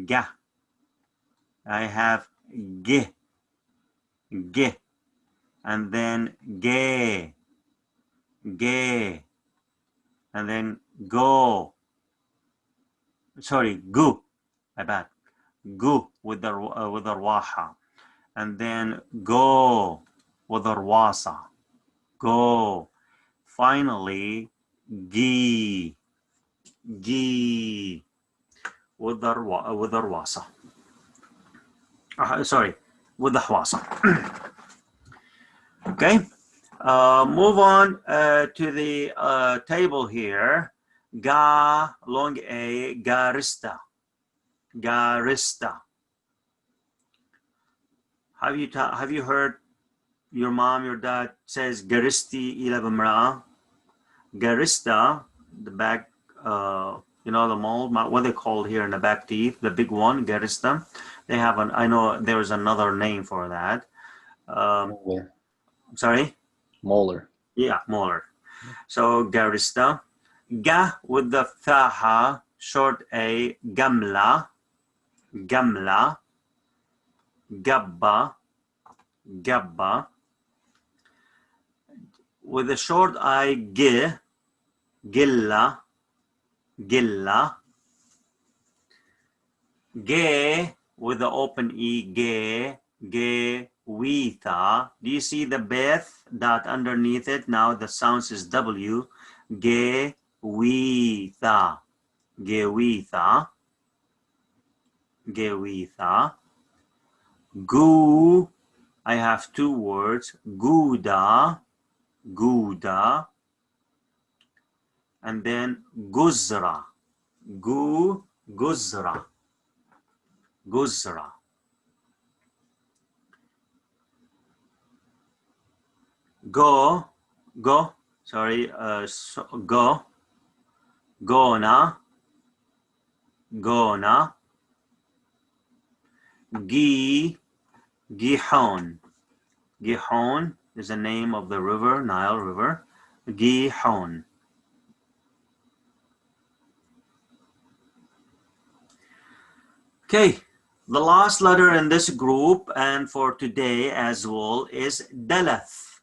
ga. I have g, G, and then ge, and then go. Sorry, gu, my bad. Gu with the rwaha, and then go with the rwasa. Go. Finally, gi with the rwasa. Sorry, with the hwasa. Okay. Move on to the table here. Ga, long A, garista. Garista. Have you heard your mom, your dad says garisti ila bimra'a? Garista, the back, you know, the mold, what they call here in the back teeth, the big one, garista. They have an, I know there's another name for that. Molar. Sorry? Molar. Yeah, molar. So garista. Ga with the thaha, short A, gamla, gamla, gabba, gabba. With the short I, gi, gilla, gilla. Ge with the open E, ge, ÜİTA. Do you see the beth dot underneath it? Now the sound is W. Ge, ÜİTA. ÜİTA. ÜİTA. Gu, I have two words. Guda, guda. And then guzra. Guzra. Guzra. Go, sorry, go, gona, Gihon. Gihon is the name of the river, Nile River. Gihon. Okay, the last letter in this group and for today as well is Dalath.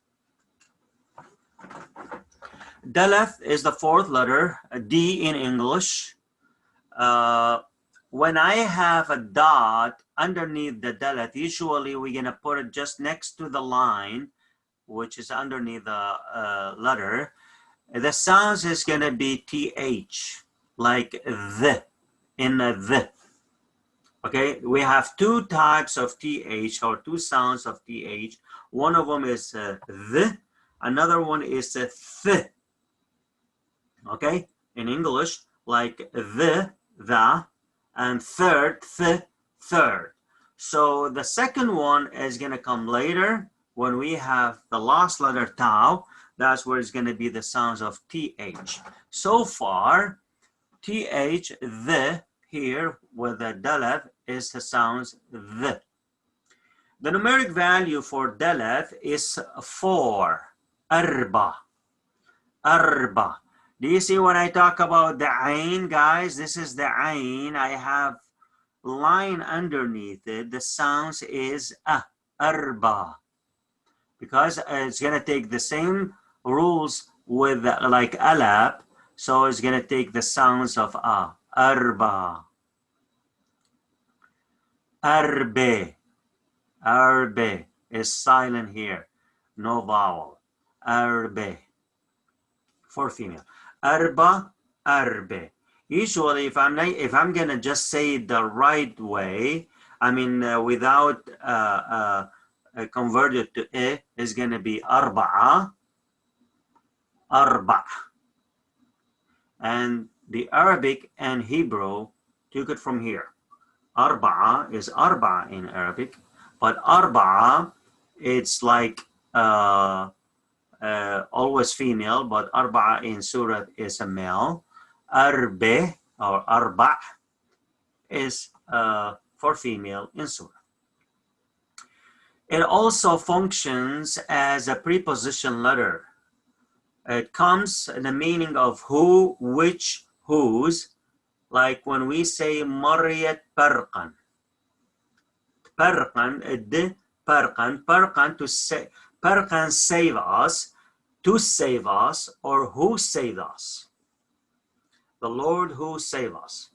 Dalath is the fourth letter, a D in English. When I have a dot underneath the Dalath, usually we're gonna put it just next to the line, which is underneath the letter. The sounds is gonna be TH, like the, in the. Okay, we have two types of TH or two sounds of TH. One of them is the, another one is th. Okay, in English, like the, and third, third. So the second one is gonna come later when we have the last letter tau. That's where it's gonna be the sounds of TH. So far, TH, the, here with the Dalath is the sounds the. The numeric value for Dalath is 4, arba, arba. Do you see when I talk about the ain, guys? This is the ain. I have line underneath it. The sounds is arba, because it's gonna take the same rules with like alap. So it's gonna take the sounds of arba. Arbe. Arbe is silent here. No vowel. Arbe. For female. Arba, arbe. Usually if I'm gonna just say it the right way, I mean without convert it to is gonna be arba'a, arba'. And the Arabic and Hebrew took it from here. Arba'a is arba'a in Arabic, but arba'a, it's like always female, but arba'a in Surah is a male. Arbe or arba' is for female in Surah. It also functions as a preposition letter. It comes in the meaning of who, which, whose, like when we say Mariyat Parqan. Parqan, Parqan to say, Parqan save us, to save us, or who saved us. The Lord who saved us.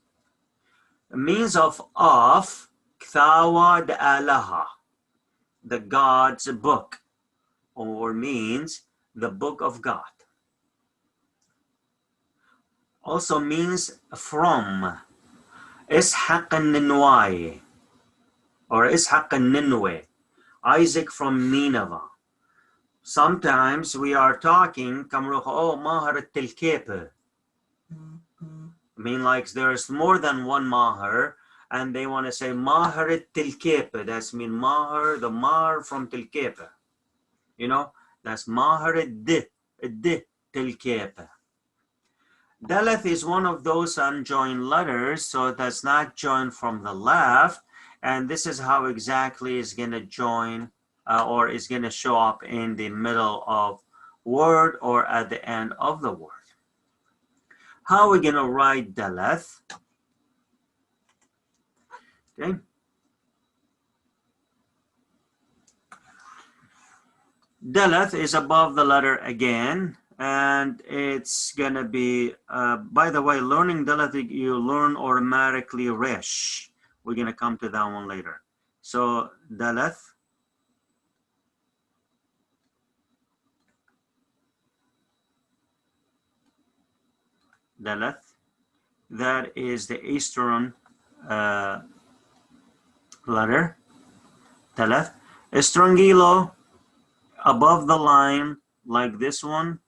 The means of Kthawa Alaha, the God's book, or means the book of God. Also means from. Ishaq al-Ninwai, or Ishaq al-Ninwe, Isaac from Nineveh. Sometimes we are talking, oh, Mahar al-Tilkepe. I mean, like there's more than one Mahar, and they want to say Mahar al-Tilkepe. That's mean Mahar, the Mahar from Tilkepe. You know, that's Mahar al-Tilkepe. Daleth is one of those unjoined letters, so that's not joined from the left, and this is how exactly it's going to join or is going to show up in the middle of word or at the end of the word. How are we going to write Daleth? Okay. Daleth is above the letter again. And it's gonna be, by the way, learning Daleth, you learn automatically Resh. We're gonna come to that one later. So Daleth. Daleth, that is the Eastern letter. Daleth. Strongilo, above the line, like this one.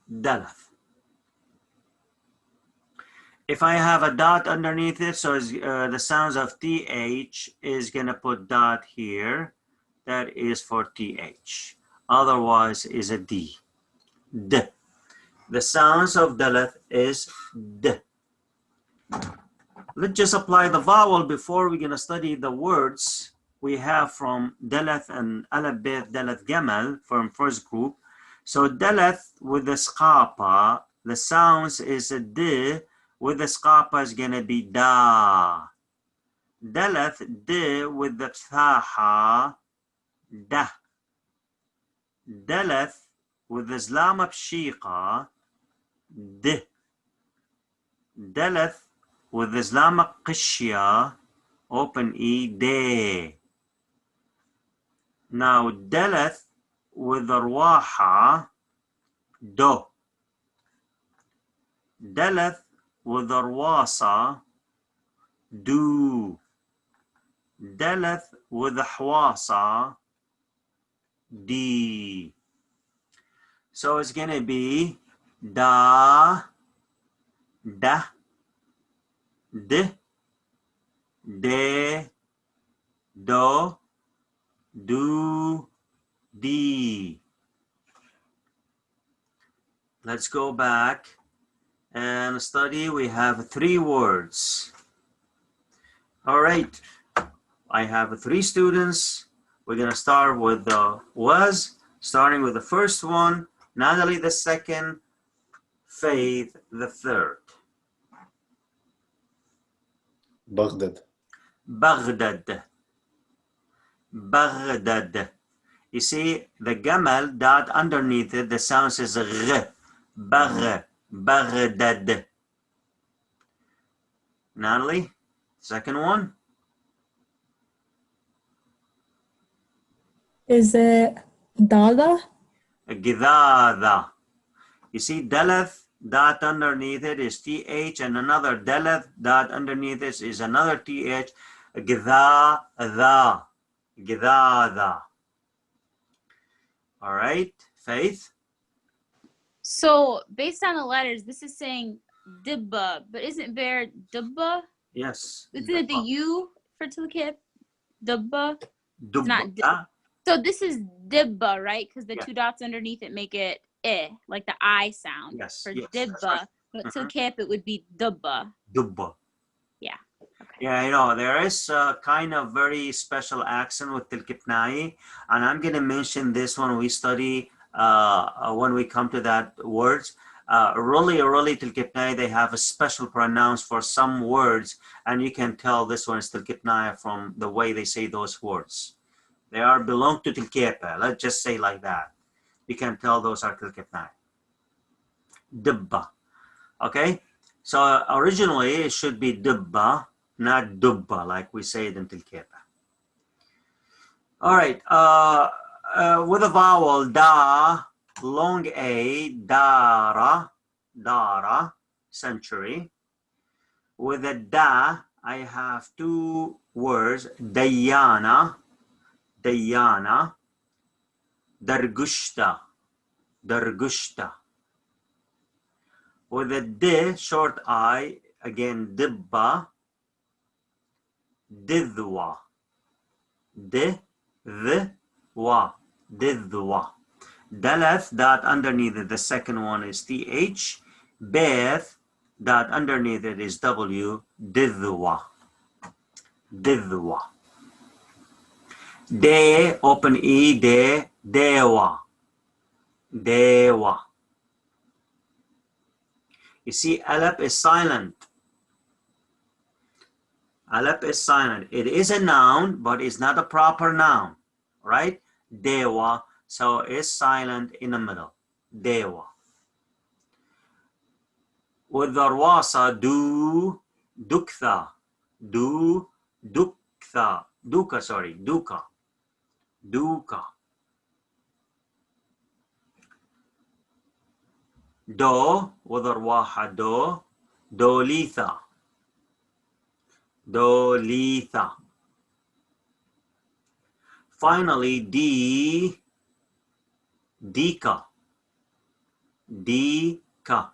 Daleth. If I have a dot underneath it, so the sounds of TH is going to put dot here. That is for TH. Otherwise is a D. D. The sounds of Daleth is D. Let's just apply the vowel before we're going to study the words we have from Daleth and Alabeth Daleth Gamal from first group. So Daleth with the skapa, the sounds is a D, with the skapa is gonna be da. Daleth D with the thaha, da. Daleth with the zlama pshiqa, D. Daleth with the zlama qishya, open E, de. Now Daleth with the rwaha, do. Daleth with the rwasa, do. Daleth with the hwasa, D. So it's going to be da, da, d, de, do, do, D. Let's go back and study. We have 3 words. All right. I have 3 students. We're going to start with the was, starting with the first one, Natalie the second, Faith the third. Baghdad. Baghdad. Baghdad. You see the gamal dot underneath it, the sound says r, Baghdad. Natalie, second one. Is it Dada? Gidada. You see Daleth dot underneath it is th, and another Daleth dot underneath it is another th. Gidada. Gidada. All right, Faith. So based on the letters, this is saying dibba, but isn't there dibba? Yes. Isn't it the U for tilkip? Dibba. Dubba. It's not dib. So this is dibba, right? Because the Yeah. 2 dots underneath it make it like the I sound. Yes, For yes, dibba, that's but Mhm. tilkip it would be dubba. Dubba. Yeah. Okay. Yeah, you know, there is a kind of very special accent with Tilkipnai, and I'm going to mention this when we study, when we come to that words. Really tilkipnai, they have a special pronouns for some words, and you can tell this one is tilkipnai from the way they say those words. They are belong to tilkipa. Let's just say like that. You can tell those are tilkipnai. Dibba. Okay, so originally it should be dibba, not dubba, like we say it in tilkipa. All right, with a vowel da, long a, dara, dara, century. With a da, I have two words, dayana, dayana, dargushta, dargushta. With a di, short I, again dibba, didwa, didwa, didwa. Daleth, that underneath it, the second one is th. Beth, that underneath it is w, didwa, didwa. De, open e, de, dewa, dewa. You see, alap is silent. Alap is silent. It is a noun, but it's not a proper noun, right? Dewa, so it's silent in the middle. Dewa. With the rwasa, do, duktha, do, duktha, duka, sorry, duka, duka. Do, with the rwaha, do, dolitha, dolitha. Finally, D, dika, dika.